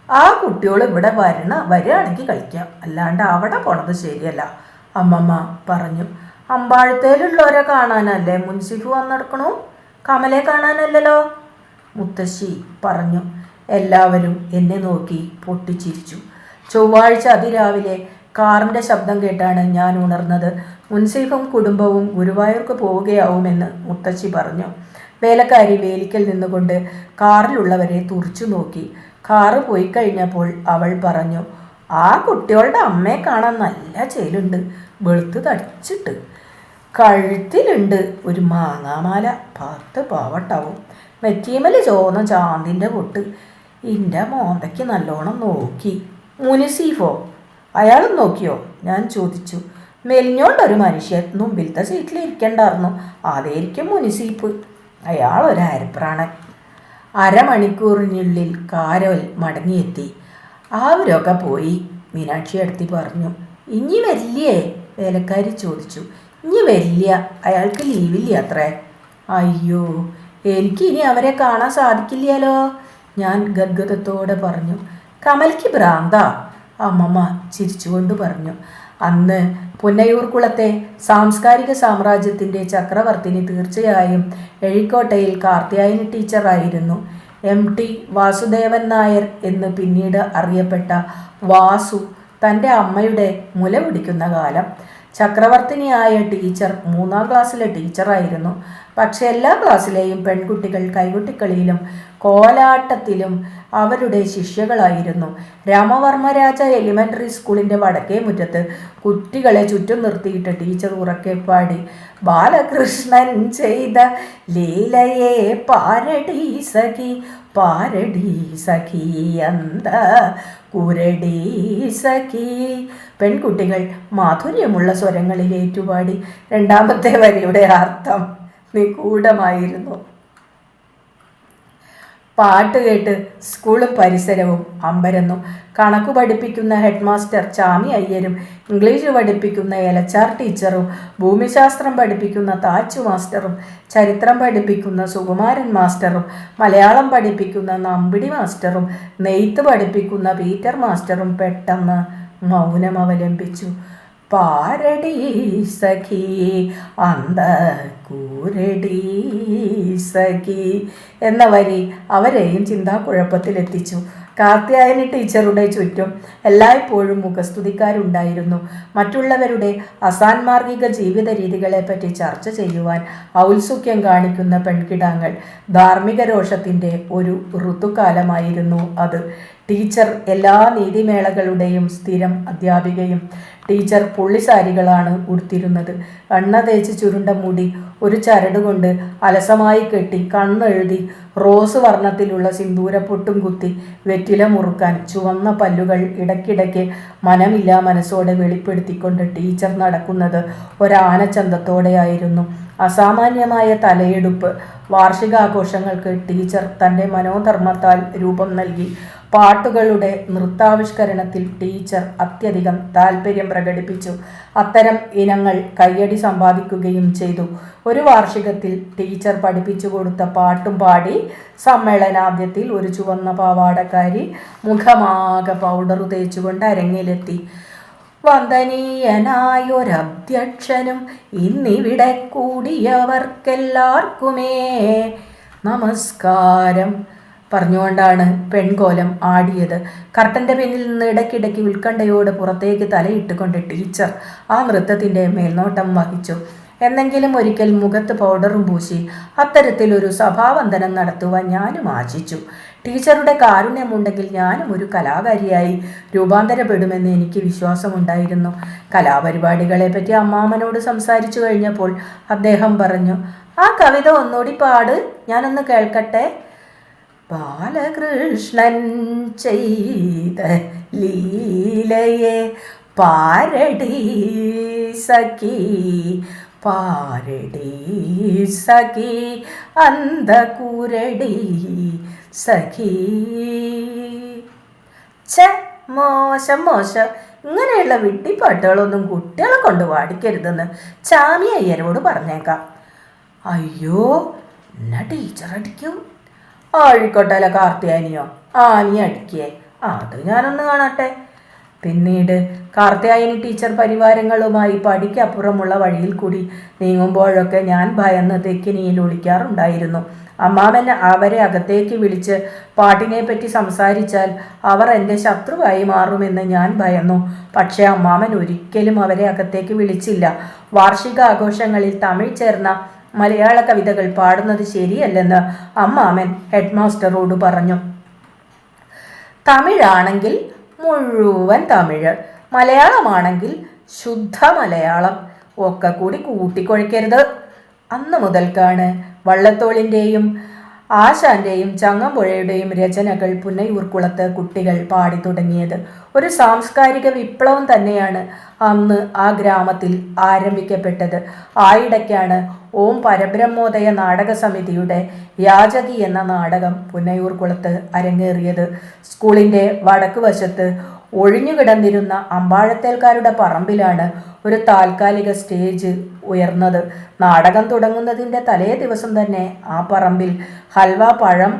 ആ കുട്ടികൾ ഇവിടെ വരികയാണെങ്കിൽ കളിക്കാം, അല്ലാണ്ട് അവിടെ പോണത് ശരിയല്ല, അമ്മമ്മ പറഞ്ഞു. അമ്പാഴത്തേലുള്ളവരെ കാണാനല്ലേ മുൻസിഫ് വന്നെടുക്കണു, കമലെ കാണാനല്ലല്ലോ, മുത്തശ്ശി പറഞ്ഞു. എല്ലാവരും എന്നെ നോക്കി പൊട്ടിച്ചിരിച്ചു. ചൊവ്വാഴ്ച അതിരാവിലെ കാറിൻ്റെ ശബ്ദം കേട്ടാണ് ഞാൻ ഉണർന്നത്. മുൻസിഫും കുടുംബവും ഗുരുവായൂർക്ക് പോവുകയാവുമെന്ന് മുത്തശ്ശി പറഞ്ഞു. വേലക്കാരി വേലിക്കൽ നിന്നുകൊണ്ട് കാറിലുള്ളവരെ തുറച്ചു നോക്കി. കാറ് പോയി കഴിഞ്ഞപ്പോൾ അവൾ പറഞ്ഞു, ആ കുട്ടികളുടെ അമ്മയെ കാണാൻ നല്ല ചേലുണ്ട്, വെളുത്ത് തടിച്ചിട്ട്. കഴുത്തിലുണ്ട് ഒരു മാങ്ങാമാല, 10 പാവട്ടാവും. നെറ്റീമല് ചോന്ന ചാന്തിൻ്റെ പൊട്ട്. എൻ്റെ മോന്തയ്ക്ക് നല്ലോണം നോക്കി. മുനിസീഫോ? അയാളും നോക്കിയോ? ഞാൻ ചോദിച്ചു. മെലിഞ്ഞോണ്ടൊരു മനുഷ്യൻ മുമ്പിലത്തെ സീറ്റിൽ ഇരിക്കണ്ടായിരുന്നു, അതായിരിക്കും മുനിസീപ്പ്. അയാളൊരു അരപ്രാണൻ. അരമണിക്കൂറിനുള്ളിൽ കാരോൽ മടങ്ങിയെത്തി. അവരൊക്കെ പോയി, മീനാക്ഷി അടുത്തി പറഞ്ഞു. ഇനി വരില്ലേ? വേലക്കാരി ചോദിച്ചു. ഇനി വരില്ല, അയാൾക്ക് ലീവില്ല അത്രേ. അയ്യോ, എനിക്കിനി അവരെ കാണാൻ സാധിക്കില്ലല്ലോ, ഞാൻ ഗദ്ഗതത്തോടെ പറഞ്ഞു. കമൽക്ക് ഭ്രാന്താ, അമ്മമ്മ ചിരിച്ചുകൊണ്ട് പറഞ്ഞു. അന്ന് പുന്നയൂർക്കുളത്തെ സാംസ്കാരിക സാമ്രാജ്യത്തിൻ്റെ ചക്രവർത്തിനി തീർച്ചയായും എഴിക്കോട്ടയിൽ കാർത്യായനി ടീച്ചറായിരുന്നു. MT വാസുദേവൻ നായർ എന്ന് പിന്നീട് അറിയപ്പെട്ട വാസു തൻ്റെ അമ്മയുടെ മുല പിടിക്കുന്ന കാലം. ചക്രവർത്തിനിയായ ടീച്ചർ 3-ാം ക്ലാസ്സിലെ ടീച്ചറായിരുന്നു. പക്ഷെ എല്ലാ ക്ലാസ്സിലെയും പെൺകുട്ടികൾ കൈകൊട്ടിക്കളിയിലും കോലാട്ടത്തിലും അവരുടെ ശിഷ്യകളായിരുന്നു. രാമവർമ്മരാജ എലിമെൻ്ററി സ്കൂളിൻ്റെ വടക്കേ മുറ്റത്ത് കുട്ടികളെ ചുറ്റും നിർത്തിയിട്ട് ടീച്ചർ ഉറക്കെ പാടി, ബാലകൃഷ്ണൻ ചെയ്ത ലീലയെ പാരടി സഖി, പാരടി സഖി അന്ത കുരടി സഖി. പെൺകുട്ടികൾ മാധുര്യമുള്ള സ്വരങ്ങളിൽ ഏറ്റുപാടി. രണ്ടാമത്തെ വരിയുടെ അർത്ഥം നിഗൂഢമായിരുന്നു. പാട്ട് കേട്ട് സ്കൂളും പരിസരവും അമ്പരന്നു. കണക്ക് പഠിപ്പിക്കുന്ന ഹെഡ് മാസ്റ്റർ ചാമി അയ്യരും ഇംഗ്ലീഷ് പഠിപ്പിക്കുന്ന എലച്ചാർ ടീച്ചറും ഭൂമിശാസ്ത്രം പഠിപ്പിക്കുന്ന താച്ചു മാസ്റ്ററും ചരിത്രം പഠിപ്പിക്കുന്ന സുകുമാരൻ മാസ്റ്ററും മലയാളം പഠിപ്പിക്കുന്ന നമ്പിടി മാസ്റ്ററും നെയ്ത്ത് പഠിപ്പിക്കുന്ന പീറ്റർ മാസ്റ്ററും പെട്ടെന്ന് മൗനം അവലംബിച്ചു. പാരടി സഖി അന്ത കൂരടി സഖി എന്ന വരി അവരെയും ചിന്താക്കുഴപ്പത്തിലെത്തിച്ചു. കാർത്യായനി ടീച്ചറുടെ ചുറ്റും എല്ലായ്പ്പോഴും മുഖസ്തുതിക്കാരുണ്ടായിരുന്നു. മറ്റുള്ളവരുടെ അസാൻമാർഗിക ജീവിത രീതികളെപ്പറ്റി ചർച്ച ചെയ്യുവാൻ ഔത്സുക്യം കാണിക്കുന്ന പെൺകിടാങ്ങൾ. ധാർമ്മിക രോഷത്തിൻ്റെ ഒരു ഋതുകാലമായിരുന്നു അത്. ടീച്ചർ എല്ലാ നീതിമേളകളുടെയും സ്ഥിരം അധ്യാപികയും. ടീച്ചർ പുള്ളിസാരികളാണ് ഉടുത്തിരുന്നത്. എണ്ണ തേച്ച് ചുരുണ്ട മുടി ഒരു ചരടുകൊണ്ട് അലസമായി കെട്ടി, കണ്ണെഴുതി, റോസ് വർണ്ണത്തിലുള്ള സിന്ദൂരപ്പൊട്ടും കുത്തി, വെറ്റില മുറുക്കാൻ ചുവന്ന പല്ലുകൾ ഇടയ്ക്കിടയ്ക്ക് മനമില്ലാ മനസ്സോടെ വെളിപ്പെടുത്തിക്കൊണ്ട് ടീച്ചർ നടക്കുന്നത് ഒരാനച്ചന്തത്തോടെയായിരുന്നു. അസാമാന്യമായ തലയെടുപ്പ്. വാർഷികാഘോഷങ്ങൾക്ക് ടീച്ചർ തൻ്റെ മനോധർമ്മത്താൽ രൂപം നൽകി. പാട്ടുകളുടെ നൃത്താവിഷ്കരണത്തിൽ ടീച്ചർ അത്യധികം താൽപ്പര്യം പ്രകടിപ്പിച്ചു. അത്തരം ഇനങ്ങൾ കയ്യടി സമ്പാദിക്കുകയും ചെയ്തു. ഒരു വാർഷികത്തിൽ ടീച്ചർ പഠിപ്പിച്ചു കൊടുത്ത പാട്ടും പാടി സമ്മേളനാദ്യത്തിൽ ഒരു ചുവന്ന പാവാടക്കാരി മുഖമാകെ പൗഡറു തേച്ചുകൊണ്ട് അരങ്ങിലെത്തി. വന്ദനീയനായൊരധ്യക്ഷനും ഇന്നിവിടെ കൂടിയവർക്കെല്ലാവർക്കുമേ നമസ്കാരം പറഞ്ഞുകൊണ്ടാണ് പെൺകോലം ആടിയത്. കർട്ടൻ്റെ പിന്നിൽ നിന്ന് ഇടയ്ക്കിടയ്ക്ക് ഉത്കണ്ഠയോട് പുറത്തേക്ക് തലയിട്ടുകൊണ്ട് ടീച്ചർ ആ നൃത്തത്തിൻ്റെ മേൽനോട്ടം വഹിച്ചു. എന്നെങ്കിലും ഒരിക്കൽ മുഖത്ത് പൗഡറും പൂശി അത്തരത്തിലൊരു സഭാവന്ദനം നടത്തുവാൻ ഞാനും ആശിച്ചു. ടീച്ചറുടെ കാരുണ്യമുണ്ടെങ്കിൽ ഞാനും ഒരു കലാകാരിയായി രൂപാന്തരപ്പെടുമെന്ന് എനിക്ക് വിശ്വാസമുണ്ടായിരുന്നു. കലാപരിപാടികളെപ്പറ്റി അമ്മാമ്മനോട് സംസാരിച്ചു കഴിഞ്ഞപ്പോൾ അദ്ദേഹം പറഞ്ഞു, ആ കവിത ഒന്നുകൂടി പാട്, ഞാനൊന്ന് കേൾക്കട്ടെ. ബാലകൃഷ്ണൻ ചെയ്ത ലീലയെ പാരടി സഖി, പാരടി സഖി അന്തകുരടി സഖി. മോശം മോശം, ഇങ്ങനെയുള്ള വിഡ്ഢിപ്പാട്ടുകളൊന്നും കുട്ടികളെ കൊണ്ട് പാടിക്കരുതെന്ന് ചാമി അയ്യരോട് പറഞ്ഞേക്കാം. അയ്യോ, എന്നാ ടീച്ചർ അടിക്കും. ആഴിക്കോട്ടല്ല കാർത്യായനിയോ? നീ അടിക്കേ? അത് ഞാനൊന്ന് കാണട്ടെ. പിന്നീട് കാർത്യായനി ടീച്ചർ പരിവാരങ്ങളുമായി പടിക്കപ്പുറമുള്ള വഴിയിൽ കൂടി നീങ്ങുമ്പോഴൊക്കെ ഞാൻ ഭയന്ന് തെക്കിനിയിൽ ഒളിക്കാറുണ്ടായിരുന്നു. അമ്മാമൻ അവരെ അകത്തേക്ക് വിളിച്ച് പാട്ടിനെ പറ്റി സംസാരിച്ചാൽ അവർ എൻ്റെ ശത്രുവായി മാറുമെന്ന് ഞാൻ ഭയന്നു. പക്ഷേ അമ്മാമൻ ഒരിക്കലും അവരെ അകത്തേക്ക് വിളിച്ചില്ല. വാർഷിക ആഘോഷങ്ങളിൽ തമിഴ് ചേർന്ന മലയാള കവിതകൾ പാടുന്നത് ശരിയല്ലെന്ന് അമ്മാമൻ ഹെഡ് മാസ്റ്ററോട് പറഞ്ഞു. തമിഴാണെങ്കിൽ മുഴുവൻ തമിഴ്, മലയാളമാണെങ്കിൽ ശുദ്ധ മലയാളം, ഒക്കെ കൂടി കൂട്ടിക്കൊഴിക്കരുത്. അന്ന് മുതൽക്കാണ് വള്ളത്തോളിൻ്റെയും ആശാൻ്റെയും ചങ്ങമ്പുഴയുടെയും രചനകൾ പുന്നയൂർക്കുളത്ത് കുട്ടികൾ പാടി തുടങ്ങിയത്. ഒരു സാംസ്കാരിക വിപ്ലവം തന്നെയാണ് അന്ന് ആ ഗ്രാമത്തിൽ ആരംഭിക്കപ്പെട്ടത്. ആയിടയ്ക്കാണ് ഓം പരബ്രഹ്മോദയ നാടക സമിതിയുടെ യാചകി എന്ന നാടകം പുന്നയൂർക്കുളത്ത് അരങ്ങേറിയത്. സ്കൂളിൻ്റെ വടക്ക് വശത്ത് ഒഴിഞ്ഞുകിടന്നിരുന്ന അമ്പാഴത്തേൽക്കാരുടെ പറമ്പിലാണ് ഒരു താൽക്കാലിക സ്റ്റേജ് ഉയർന്നത്. നാടകം തുടങ്ങുന്നതിൻ്റെ തലേ ദിവസം തന്നെ ആ പറമ്പിൽ ഹൽവ, പഴം,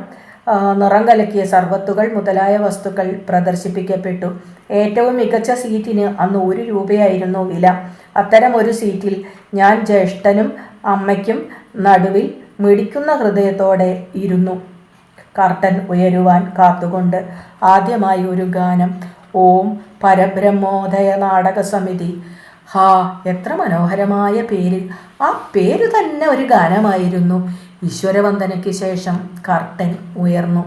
നിറം കലക്കിയ സർബത്തുകൾ മുതലായ വസ്തുക്കൾ പ്രദർശിപ്പിക്കപ്പെട്ടു. ഏറ്റവും മികച്ച സീറ്റിന് അന്ന് 1 രൂപയായിരുന്നു വില. അത്തരം ഒരു സീറ്റിൽ ഞാൻ ജ്യേഷ്ഠനും അമ്മയ്ക്കും നടുവിൽ മിടിക്കുന്ന ഹൃദയത്തോടെ ഇരുന്നു, കർട്ടൻ ഉയരുവാൻ കാത്തുകൊണ്ട്. ആദ്യമായി ഒരു ഗാനം. ഓം പരബ്രഹ്മോദയ നാടക സമിതി. ഹാ, എത്ര മനോഹരമായ പേര്! ആ പേര് തന്നെ ഒരു ഗാനമായിരുന്നു. ഈശ്വരവന്ദനയ്ക്ക് ശേഷം കർട്ടൻ ഉയർന്നു.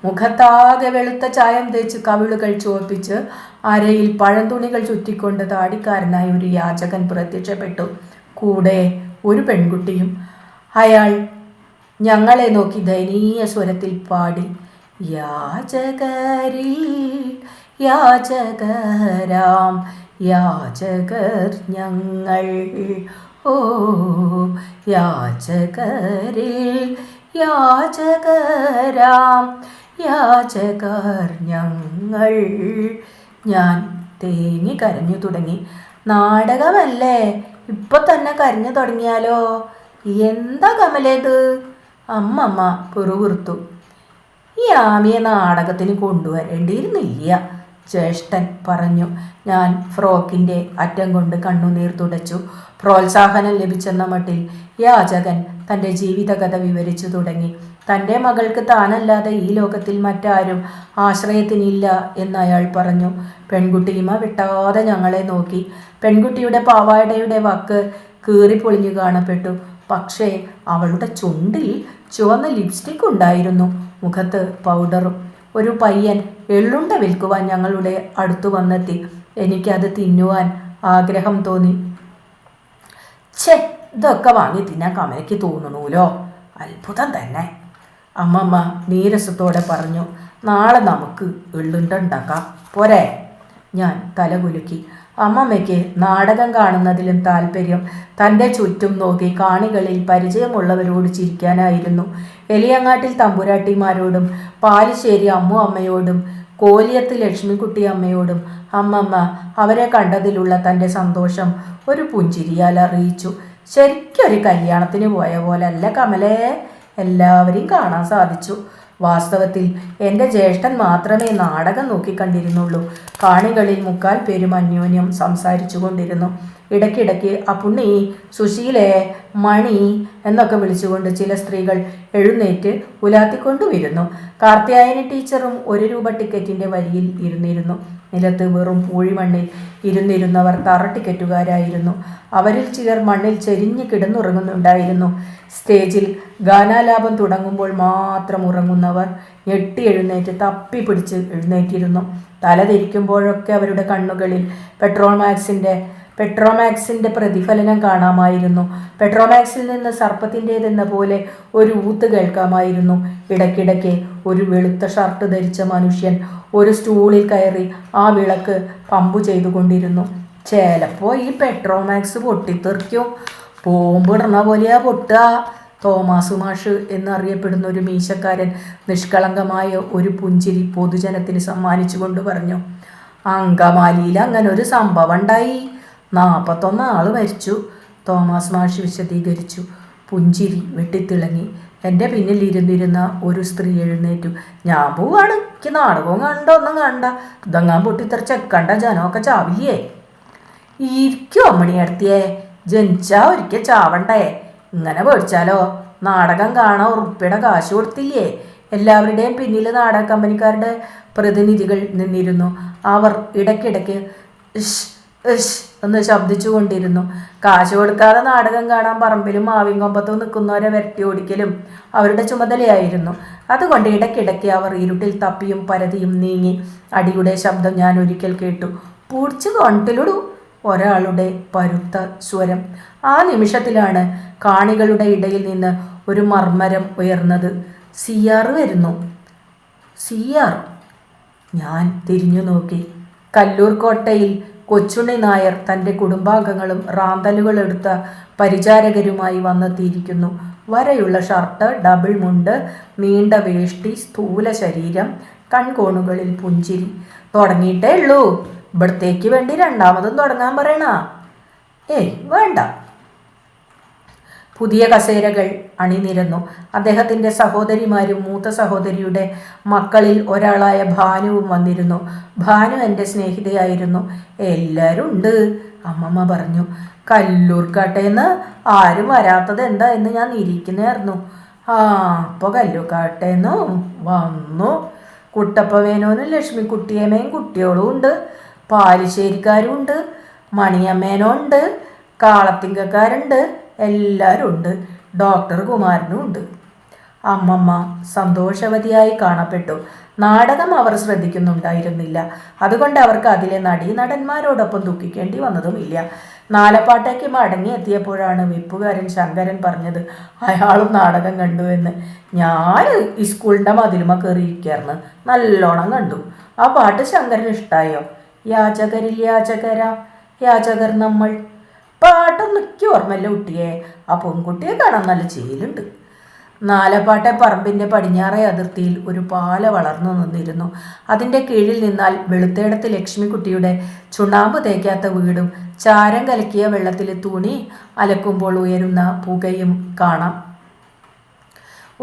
മുഖത്താകെ വെളുത്ത ചായം തേച്ച് കവിളുകൾ ചുവപ്പിച്ച് അരയിൽ പഴംതുണികൾ ചുറ്റിക്കൊണ്ട് താടിക്കാരനായ ഒരു യാചകൻ പ്രത്യക്ഷപ്പെട്ടു. കൂടെ ഒരു പെൺകുട്ടിയും. അയാൾ ഞങ്ങളെ നോക്കി ദയനീയ സ്വരത്തിൽ പാടി, യാചകരിൽ യാചകരാം യാചകർ ഞങ്ങൾ, ഓ യാചകരിൽ യാചകരാം യാചകർ ഞങ്ങൾ. ഞാൻ തേങ്ങി കരഞ്ഞു തുടങ്ങി. നാടകമല്ലേ, ഇപ്പൊ തന്നെ കരഞ്ഞു തുടങ്ങിയാലോ? എന്താ കമലേത്? അമ്മമ്മ പിറുപിറുത്തു. ഈ ആമിയെ നാടകത്തിന് കൊണ്ടുവരേണ്ടിയിരുന്നില്ല, ജ്യേഷ്ഠൻ പറഞ്ഞു. ഞാൻ ഫ്രോക്കിൻ്റെ അറ്റം കൊണ്ട് കണ്ണുനീർ തുടച്ചു. പ്രോത്സാഹനം ലഭിച്ചെന്ന മട്ടിൽ യാചകൻ തൻ്റെ ജീവിതകഥ വിവരിച്ചു തുടങ്ങി. തൻ്റെ മകൾക്ക് താനല്ലാതെ ഈ ലോകത്തിൽ മറ്റാരും ആശ്രയത്തിനില്ല എന്നയാൾ പറഞ്ഞു. പെൺകുട്ടിയുമ വിട്ടാതെ ഞങ്ങളെ നോക്കി. പെൺകുട്ടിയുടെ പാവാടയുടെ വക്ക് കീറിപ്പൊളിഞ്ഞു കാണപ്പെട്ടു. പക്ഷേ അവളുടെ ചുണ്ടിൽ ചുവന്ന ലിപ്സ്റ്റിക് ഉണ്ടായിരുന്നു, മുഖത്ത് പൗഡറും. ഒരു പയ്യൻ എള്ളുണ്ട വിൽക്കുവാൻ ഞങ്ങളുടെ അടുത്തു വന്നെത്തി. എനിക്കത് തിന്നുവാൻ ആഗ്രഹം തോന്നി. ഛേ, ഇതൊക്കെ വാങ്ങി തിന്നാൻ കമലയ്ക്ക് തോന്നണൂലോ. അത്ഭുതം തന്നെ, അമ്മമ്മ നീരസത്തോടെ പറഞ്ഞു. നാളെ നമുക്ക് എള്ളുണ്ട ഉണ്ടാക്കാം, പോരെ? ഞാൻ തലകുലുക്കി. അമ്മമ്മയ്ക്ക് നാടകം കാണുന്നതിലും താല്പര്യം തൻ്റെ ചുറ്റും നോക്കി കാണികളിൽ പരിചയമുള്ളവരോട് ചിരിക്കാനായിരുന്നു. എലിയങ്ങാട്ടിൽ തമ്പുരാട്ടിമാരോടും പാലിശ്ശേരി അമ്മു അമ്മയോടും കോലിയത്ത് ലക്ഷ്മിക്കുട്ടി അമ്മയോടും അമ്മമ്മ അവരെ കണ്ടതിലുള്ള തൻ്റെ സന്തോഷം ഒരു പുഞ്ചിരിയാൽ അറിയിച്ചു. ശരിക്കൊരു കല്യാണത്തിന് പോയ പോലെ അല്ല കമലേ? എല്ലാവരെയും കാണാൻ സാധിച്ചു. വാസ്തവത്തിൽ എൻ്റെ ജ്യേഷ്ഠൻ മാത്രമേ നാടകം നോക്കിക്കണ്ടിരുന്നുള്ളൂ. കാണികളിൽ 3/4 പേരും അന്യോന്യം സംസാരിച്ചു കൊണ്ടിരുന്നു. ഇടയ്ക്കിടയ്ക്ക് അപ്പുണ്ണി, സുശീലേ, മണി എന്നൊക്കെ വിളിച്ചുകൊണ്ട് ചില സ്ത്രീകൾ എഴുന്നേറ്റ് ഉലാത്തിക്കൊണ്ടുവരുന്നു. കാർത്യായനി ടീച്ചറും 1 രൂപ ടിക്കറ്റിൻ്റെ വരിയിൽ ഇരുന്നിരുന്നു. നിലത്ത് വെറും പൂഴിമണ്ണിൽ ഇരുന്നിരുന്നവർ തറ ടിക്കറ്റുകാരായിരുന്നു. അവരിൽ ചിലർ മണ്ണിൽ ചെരിഞ്ഞ് കിടന്നുറങ്ങുന്നുണ്ടായിരുന്നു. സ്റ്റേജിൽ ഗാനാലാപം തുടങ്ങുമ്പോൾ മാത്രം ഉറങ്ങുന്നവർ ഞെട്ടി എഴുന്നേറ്റ് തപ്പി പിടിച്ച് എഴുന്നേറ്റിരുന്നു. തലതിരിക്കുമ്പോഴൊക്കെ അവരുടെ കണ്ണുകളിൽ പെട്രോമാക്സിൻ്റെ പ്രതിഫലനം കാണാമായിരുന്നു. പെട്രോമാക്സിൽ നിന്ന് സർപ്പത്തിൻ്റേതെന്ന പോലെ ഒരു ഊത്ത് കേൾക്കാമായിരുന്നു. ഇടയ്ക്കിടയ്ക്ക് ഒരു വെളുത്ത ഷർട്ട് ധരിച്ച മനുഷ്യൻ ഒരു സ്റ്റൂളിൽ കയറി ആ വിളക്ക് പമ്പ് ചെയ്തുകൊണ്ടിരുന്നു. ചിലപ്പോൾ ഈ പെട്രോമാക്സ് പൊട്ടിത്തെറിക്കും, ബോംബിടണ പോലെയാ പൊട്ടുക. തോമാസ് മാഷ് എന്നറിയപ്പെടുന്ന ഒരു മീശക്കാരൻ നിഷ്കളങ്കമായ ഒരു പുഞ്ചിരി പൊതുജനത്തിന് സമ്മാനിച്ചു കൊണ്ട് പറഞ്ഞു. അങ്കമാലിയിൽ അങ്ങനെ ഒരു സംഭവം ഉണ്ടായി, 41 ആൾ മരിച്ചു, തോമാസ് മാഷ് വിശദീകരിച്ചു. പുഞ്ചിരി വെട്ടിത്തിളങ്ങി. എൻ്റെ പിന്നിൽ ഇരുന്നിരുന്ന ഒരു സ്ത്രീ എഴുന്നേറ്റു. ഞാൻ പോവാണ്, എനിക്ക് നാടകവും കണ്ട ഒന്നും കണ്ട, ഇതങ്ങാൻ പൊട്ടിത്തെറിച്ചെക്കണ്ട ജനമൊക്കെ ചാവില്ലേ? ഇരിക്കും അമ്മണി അടുത്തിയേ, ജനിച്ചാ ഒരിക്കൽ ചാവണ്ടേ? ഇങ്ങനെ പേടിച്ചാലോ? നാടകം കാണാൻ ഉറുപ്പിയുടെ കാശ് കൊടുത്തില്ലേ? എല്ലാവരുടെയും പിന്നിൽ നാടക കമ്പനിക്കാരുടെ പ്രതിനിധികൾ നിന്നിരുന്നു. അവർ ഇടയ്ക്കിടയ്ക്ക് ഇഷ് ഇഷ് എന്ന് ശബ്ദിച്ചു കൊണ്ടിരുന്നു. കാശ് കൊടുക്കാതെ നാടകം കാണാൻ പറമ്പിലും മാവിൻകൊമ്പത്തും നിൽക്കുന്നവരെ വരട്ടി ഓടിക്കലും അവരുടെ ചുമതലയായിരുന്നു. അതുകൊണ്ട് ഇടയ്ക്കിടയ്ക്ക് അവർ ഇരുട്ടിൽ തപ്പിയും പരതിയും നീങ്ങി. അടിയുടെ ശബ്ദം ഞാൻ ഒരിക്കൽ കേട്ടു. പൂടിച്ച് കൊണ്ടിലിടൂ, ഒരാളുടെ പരുത്ത സ്വരം. ആ നിമിഷത്തിലാണ് കാണികളുടെ ഇടയിൽ നിന്ന് ഒരു മർമ്മരം ഉയർന്നത്. സിയാർ വരുന്നു. സിയാർ. ഞാൻ തിരിഞ്ഞു നോക്കി. കല്ലൂർ കോട്ടയിൽ കൊച്ചുണ്ണി നായർ തൻ്റെ കുടുംബാംഗങ്ങളും റാന്തലുകൾ എടുത്ത പരിചാരകരുമായി വന്നെത്തിയിരിക്കുന്നു. വരയുള്ള ഷർട്ട്, ഡബിൾ മുണ്ട്, നീണ്ട വേഷ്ടി, സ്ഥൂല ശരീരം, കൺകോണുകളിൽ പുഞ്ചിരി. തുടങ്ങിയിട്ടേ ഉള്ളൂ, ഇവിടത്തേക്ക് വേണ്ടി രണ്ടാമതും തുടങ്ങാൻ പറയണ? ഏയ് വേണ്ട. പുതിയ കസേരകൾ അണിനിരന്നു. അദ്ദേഹത്തിൻ്റെ സഹോദരിമാരും മൂത്ത സഹോദരിയുടെ മക്കളിൽ ഒരാളായ ഭാനുവും വന്നിരുന്നു. ഭാനു എൻ്റെ സ്നേഹിതയായിരുന്നു. എല്ലാവരും ഉണ്ട്, അമ്മമ്മ പറഞ്ഞു. കല്ലൂർക്കാട്ടേന്ന് ആരും വരാത്തത് എന്താ എന്ന് ഞാൻ നിരീക്കുന്നതായിരുന്നു. അപ്പോൾ കല്ലൂർക്കാട്ടേന്ന് വന്നു. കുട്ടപ്പ മേനോനും ലക്ഷ്മിക്കുട്ടിയമ്മയും കുട്ടികളും ഉണ്ട്, പാലിശ്ശേരിക്കാരും ഉണ്ട്, മണിയമ്മേനുണ്ട്, കാളത്തിങ്കക്കാരുണ്ട്, എല്ലാവരും ഉണ്ട്. ഡോക്ടർ കുമാരനും ഉണ്ട്. അമ്മമ്മ സന്തോഷവതിയായി കാണപ്പെട്ടു. നാടകം അവർ ശ്രദ്ധിക്കുന്നുണ്ടായിരുന്നില്ല. അതുകൊണ്ട് അവർക്ക് അതിലെ നടീനടന്മാരോടൊപ്പം ദുഃഖിക്കേണ്ടി വന്നതുമില്ല. നാലപ്പാട്ടേക്ക് മടങ്ങിയെത്തിയപ്പോഴാണ് വിപ്പുകാരൻ ശങ്കരൻ പറഞ്ഞത്, അയാളും നാടകം കണ്ടു എന്ന്. ഞാൻ ഈ സ്കൂളിൻ്റെ മതിലുമ കയറിയിരിക്കുകയായിരുന്നു, നല്ലോണം കണ്ടു. ആ പാട്ട് ശങ്കരന് ഇഷ്ടായോ? യാചകരിൽ യാചകരാ, യാചകർ നമ്മൾ. പാട്ടൊന്നും എനിക്ക് ഓർമ്മയില്ല കുട്ടിയെ. ആ പെൺകുട്ടിയെ കാണാൻ നല്ല ചേലുണ്ട്. നാലപ്പാട്ടെ പറമ്പിൻ്റെ പടിഞ്ഞാറേ അതിർത്തിയിൽ ഒരു പാല വളർന്നു നിന്നിരുന്നു. അതിൻ്റെ കീഴിൽ നിന്നാൽ വെളുത്തേടത്ത് ലക്ഷ്മിക്കുട്ടിയുടെ ചുണ്ണാമ്പ് തേക്കാത്ത വീടും ചാരം കലക്കിയ വെള്ളത്തിൽ തുണി അലക്കുമ്പോൾ ഉയരുന്ന പുകയും കാണാം.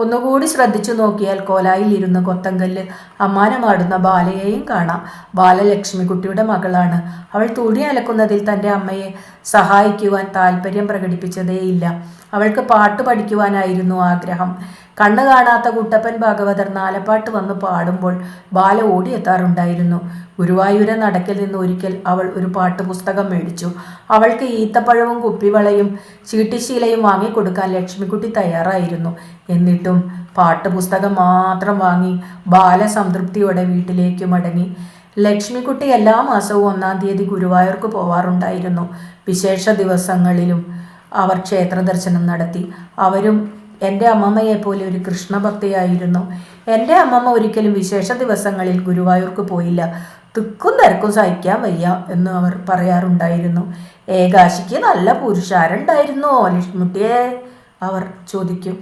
ഒന്നുകൂടി ശ്രദ്ധിച്ചു നോക്കിയാൽ കോലായിൽ ഇരുന്ന് കൊത്തങ്കല്ല് അമ്മാനമാടുന്ന ബാലയെയും കാണാം. ബാല ലക്ഷ്മിക്കുട്ടിയുടെ മകളാണ്. അവൾ തുണി അലക്കുന്നതിൽ തൻ്റെ അമ്മയെ സഹായിക്കുവാൻ താല്പര്യം പ്രകടിപ്പിച്ചതേയില്ല. അവൾക്ക് പാട്ട് പഠിക്കുവാനായിരുന്നു ആഗ്രഹം. കണ്ണു കാണാത്ത കുട്ടപ്പൻ ഭാഗവതർ നാലപ്പാട്ട് വന്ന് പാടുമ്പോൾ ബാല ഓടിയെത്താറുണ്ടായിരുന്നു. ഗുരുവായൂരെ നടക്കിൽ നിന്ന് ഒരിക്കൽ അവൾ ഒരു പാട്ട് പുസ്തകം മേടിച്ചു. അവൾക്ക് ഈത്തപ്പഴവും കുപ്പിവളയും ചീട്ടിശീലയും വാങ്ങിക്കൊടുക്കാൻ ലക്ഷ്മിക്കുട്ടി തയ്യാറായിരുന്നു. എന്നിട്ടും പാട്ടുപുസ്തകം മാത്രം വാങ്ങി ബാല സംതൃപ്തിയോടെ വീട്ടിലേക്ക് മടങ്ങി. ലക്ഷ്മിക്കുട്ടി എല്ലാ മാസവും 1-ാം തീയതി ഗുരുവായൂർക്ക് പോവാറുണ്ടായിരുന്നു. വിശേഷ ദിവസങ്ങളിലും അവർ ക്ഷേത്ര ദർശനം നടത്തി. അവരും എൻ്റെ അമ്മമ്മയെപ്പോലെ ഒരു കൃഷ്ണഭക്തിയായിരുന്നു. എൻ്റെ അമ്മമ്മ ഒരിക്കലും വിശേഷ ദിവസങ്ങളിൽ ഗുരുവായൂർക്ക് പോയില്ല. തിക്കും തിരക്കും സഹിക്കാൻ വയ്യ എന്ന് അവർ പറയാറുണ്ടായിരുന്നു. ഏകാശിക്ക് നല്ല പുരുഷാരുണ്ടായിരുന്നോ ലക്ഷ്മിക്കുട്ടിയെ? അവർ ചോദിക്കും.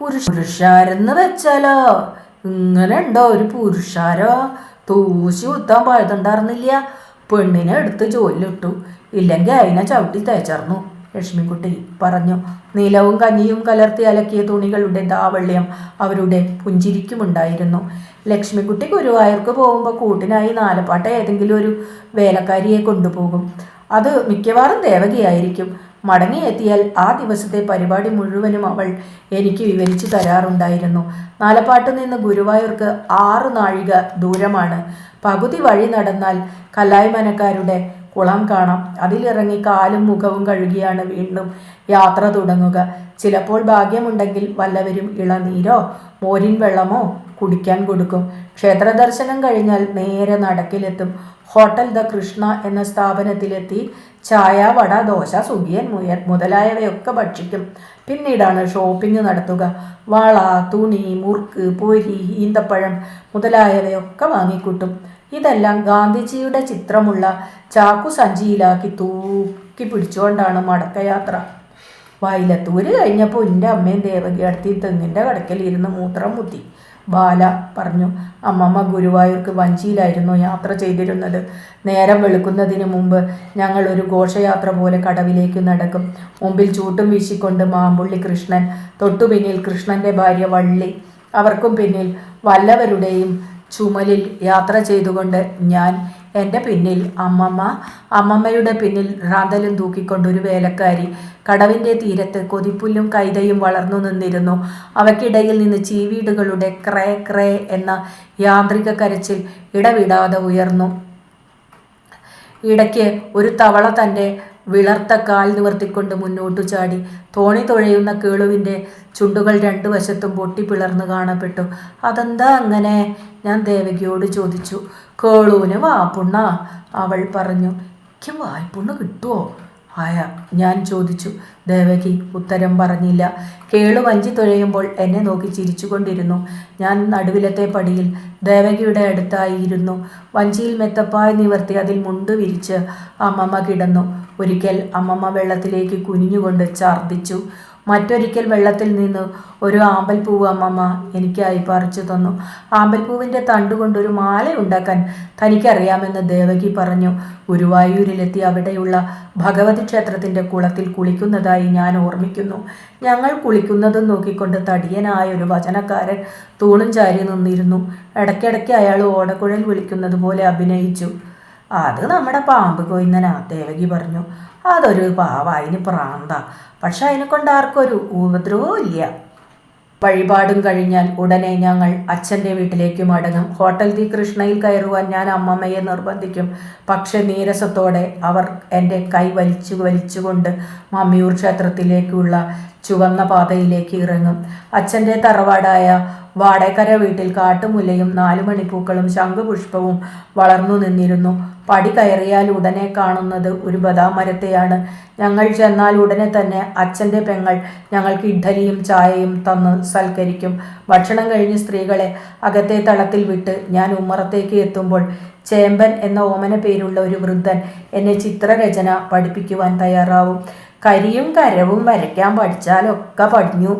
പുരുഷാരെന്ന് വെച്ചാലോ, ഇങ്ങനെ ഉണ്ടോ ഒരു പുരുഷാരോ? തൂശി കുത്താൻ പഴുതുണ്ടായിരുന്നില്ല. പെണ്ണിനെ എടുത്ത് ജോലിലിട്ടു, ഇല്ലെങ്കിൽ അതിനെ ചവിട്ടി തേച്ചർന്നു, ലക്ഷ്മിക്കുട്ടി പറഞ്ഞു. നീലവും കഞ്ഞിയും കലർത്തി അലക്കിയ തുണികളുടെ ദാവള്യം അവരുടെ പുഞ്ചിരിക്കുമുണ്ടായിരുന്നു. ലക്ഷ്മിക്കുട്ടി ഗുരുവായൂർക്ക് പോകുമ്പോൾ കൂട്ടിനായി നാലപ്പാട്ട ഏതെങ്കിലും ഒരു വേലക്കാരിയെ കൊണ്ടുപോകും. അത് മിക്കവാറും ദേവകിയായിരിക്കും. മടങ്ങിയെത്തിയാൽ ആ ദിവസത്തെ പരിപാടി മുഴുവനും അവൾ എനിക്ക് വിവരിച്ചു തരാറുണ്ടായിരുന്നു. നാലപ്പാട്ട് നിന്ന് ഗുരുവായൂർക്ക് 6 നാഴിക ദൂരമാണ്. പകുതി വഴി നടന്നാൽ കല്ലായ്മനക്കാരുടെ കുളം കാണാം. അതിലിറങ്ങി കാലും മുഖവും കഴുകിയാണ് വീണ്ടും യാത്ര തുടങ്ങുക. ചിലപ്പോൾ ഭാഗ്യമുണ്ടെങ്കിൽ വല്ലവരും ഇളനീരോ മോരിൻ വെള്ളമോ കുടിക്കാൻ കൊടുക്കും. ക്ഷേത്ര ദർശനം കഴിഞ്ഞാൽ നേരെ നടക്കിലെത്തും. ഹോട്ടൽ ദ കൃഷ്ണ എന്ന സ്ഥാപനത്തിലെത്തി ചായ, വട, ദോശ, സുഖിയൻ, മുതലായവയൊക്കെ ഭക്ഷിക്കും. പിന്നീടാണ് ഷോപ്പിംഗ് നടത്തുക. വള, തുണി, മുറുക്ക്, പൊരി, ഈന്തപ്പഴം മുതലായവയൊക്കെ വാങ്ങിക്കൂട്ടും. ഇതെല്ലാം ഗാന്ധിജിയുടെ ചിത്രമുള്ള ചാക്കു സഞ്ചിയിലാക്കി തൂക്കി പിടിച്ചുകൊണ്ടാണ് മടക്കയാത്ര. വയലത്തൂര് കഴിഞ്ഞപ്പോൾ എൻ്റെ അമ്മയും ദേവകി അടുത്ത് തെങ്ങിൻ്റെ കടക്കലിരുന്ന് മൂത്രം മുത്തി, ബാല പറഞ്ഞു. അമ്മമ്മ ഗുരുവായൂർക്ക് വഞ്ചിയിലായിരുന്നു യാത്ര ചെയ്തിരുന്നത്. നേരം വെളുക്കുന്നതിന് മുമ്പ് ഞങ്ങൾ ഒരു ഘോഷയാത്ര പോലെ കടവിലേക്ക് നടക്കും. മുമ്പിൽ ചൂട്ടും വീശിക്കൊണ്ട് മാമ്പുള്ളി കൃഷ്ണൻ, തൊട്ടുപിന്നിൽ കൃഷ്ണൻ്റെ ഭാര്യ വള്ളി, അവർക്കും പിന്നിൽ വല്ലവരുടെയും ചുമലിൽ യാത്ര ചെയ്തുകൊണ്ട് ഞാൻ, എൻ്റെ പിന്നിൽ അമ്മമ്മ, അമ്മമ്മയുടെ പിന്നിൽ റാന്തലും തൂക്കിക്കൊണ്ടൊരു വേലക്കാരി. കടവിൻ്റെ തീരത്ത് കൊതിപ്പുല്ലും കൈതയും വളർന്നു നിന്നിരുന്നു. അവയ്ക്കിടയിൽ നിന്ന് ചീവീടുകളുടെ ക്രേ ക്രേ എന്ന യാന്ത്രിക കരച്ചിൽ ഇടവിടാതെ ഉയർന്നു. ഇടയ്ക്ക് ഒരു തവള തൻ്റെ വിളർത്ത കാൽ നിവർത്തിക്കൊണ്ട് മുന്നോട്ടു ചാടി. തോണി തുഴയുന്ന കേളുവിൻ്റെ ചുണ്ടുകൾ 2 വശത്തും പൊട്ടിപ്പിളർന്ന് കാണപ്പെട്ടു. അതെന്താ അങ്ങനെ? ഞാൻ ദേവകിയോട് ചോദിച്ചു. കേളുവിന് വാപ്പുണ്ണ, അവൾ പറഞ്ഞു. എനിക്ക് വായ്പുണ്ണ് കിട്ടുമോ ആയ? ഞാൻ ചോദിച്ചു. ദേവകി ഉത്തരം പറഞ്ഞില്ല. കേളു വഞ്ചി തുഴയുമ്പോൾ എന്നെ നോക്കി ചിരിച്ചുകൊണ്ടിരുന്നു. ഞാൻ നടുവിലത്തെ പടിയിൽ ദേവകിയുടെ അടുത്തായിരുന്നു. വഞ്ചിയിൽ മെത്തപ്പായി നിവർത്തി അതിൽ മുണ്ട് വിരിച്ച് അമ്മമ്മ കിടന്നു. ഒരിക്കൽ അമ്മമ്മ വെള്ളത്തിലേക്ക് കുനിഞ്ഞുകൊണ്ട് ഛർദ്ദിച്ചു. മറ്റൊരിക്കൽ വെള്ളത്തിൽ നിന്ന് ഒരു ആമ്പൽപ്പൂവ് അമ്മമ്മ എനിക്കായി പറിച്ചു തന്നു. ആമ്പൽപ്പൂവിൻ്റെ തണ്ടുകൊണ്ടൊരു മാല ഉണ്ടാക്കാൻ തനിക്കറിയാമെന്ന് ദേവകി പറഞ്ഞു. ഗുരുവായൂരിലെത്തി അവിടെയുള്ള ഭഗവതി ക്ഷേത്രത്തിൻ്റെ കുളത്തിൽ കുളിക്കുന്നതായി ഞാൻ ഓർമ്മിക്കുന്നു. ഞങ്ങൾ കുളിക്കുന്നതും നോക്കിക്കൊണ്ട് തടിയനായൊരു വചനക്കാരൻ തൂണും ചാരി നിന്നിരുന്നു. ഇടയ്ക്കിടയ്ക്ക് അയാൾ ഓടക്കുഴൽ വിളിക്കുന്നത് പോലെ അഭിനയിച്ചു. അത് നമ്മുടെ പാമ്പ് കൊയ്ന്നനാ, ദേവകി പറഞ്ഞു. അതൊരു പാവ, അതിന് പ്രാന്ത. പക്ഷെ അതിനെ കൊണ്ട് ആർക്കൊരു ഉപദ്രവവും ഇല്ല. വഴിപാടും കഴിഞ്ഞാൽ ഉടനെ ഞങ്ങൾ അച്ഛൻ്റെ വീട്ടിലേക്ക് മടങ്ങും. ഹോട്ടൽ ദി കൃഷ്ണയിൽ കയറുവാൻ ഞാൻ അമ്മമ്മയെ നിർബന്ധിക്കും. പക്ഷെ നീരസത്തോടെ അവർ എൻ്റെ കൈ വലിച്ചുകൊണ്ട് മമ്മിയൂർ ക്ഷേത്രത്തിലേക്കുള്ള ചുവന്ന പാതയിലേക്ക് ഇറങ്ങും. അച്ഛൻ്റെ തറവാടായ വാടേക്കര വീട്ടിൽ കാട്ടുമുല്ലയും 4 മണിപ്പൂക്കളും ശംഖുപുഷ്പവും വളർന്നു നിന്നിരുന്നു. പടി കയറിയാൽ ഉടനെ കാണുന്നത് ഒരു ബദാം മരത്തെയാണ്. ഞങ്ങൾ ചെന്നാൽ ഉടനെ തന്നെ അച്ഛൻ്റെ പെങ്ങൾ ഞങ്ങൾക്ക് ഇഡ്ഡലിയും ചായയും തന്ന് സൽക്കരിക്കും. ഭക്ഷണം കഴിഞ്ഞ് സ്ത്രീകളെ അകത്തെ തളത്തിൽ വിട്ട് ഞാൻ ഉമ്മറത്തേക്ക് എത്തുമ്പോൾ ചേമ്പൻ എന്ന ഓമന പേരുള്ള ഒരു വൃദ്ധൻ എന്നെ ചിത്രരചന പഠിപ്പിക്കുവാൻ തയ്യാറാവും. കരിയും കരവും വരയ്ക്കാൻ പഠിച്ചാലൊക്കെ പഠിഞ്ഞു,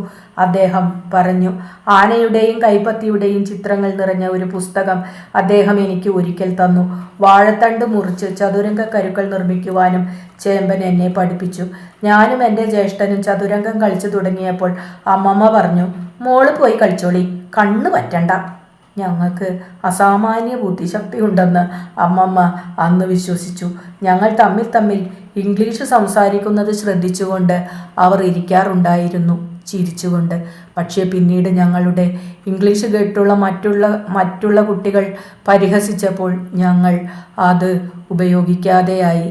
അദ്ദേഹം പറഞ്ഞു. ആനയുടെയും കൈപ്പത്തിയുടെയും ചിത്രങ്ങൾ നിറഞ്ഞ ഒരു പുസ്തകം അദ്ദേഹം എനിക്ക് ഒരിക്കൽ തന്നു. വാഴത്തണ്ട് മുറിച്ച് ചതുരംഗ കരുക്കൾ നിർമ്മിക്കുവാനും ചേമ്പൻ എന്നെ പഠിപ്പിച്ചു. ഞാനും എൻ്റെ ജ്യേഷ്ഠനും ചതുരംഗം കളിച്ചു തുടങ്ങിയപ്പോൾ അമ്മമ്മ പറഞ്ഞു, മോള് പോയി കളിച്ചോളി, കണ്ണ് പറ്റണ്ട. ഞങ്ങൾക്ക് അസാമാന്യ ബുദ്ധിശക്തി ഉണ്ടെന്ന് അമ്മമ്മ അന്ന് വിശ്വസിച്ചു. ഞങ്ങൾ തമ്മിൽ ഇംഗ്ലീഷ് സംസാരിക്കുന്നത് ശ്രദ്ധിച്ചുകൊണ്ട് അവർ ഇരിക്കാറുണ്ടായിരുന്നു, ചിരിച്ചുകൊണ്ട്. പക്ഷേ പിന്നീട് ഞങ്ങളുടെ ഇംഗ്ലീഷ് കേട്ടുള്ള മറ്റുള്ള കുട്ടികൾ പരിഹസിച്ചപ്പോൾ ഞങ്ങൾ അത് ഉപയോഗിക്കാതെയായി.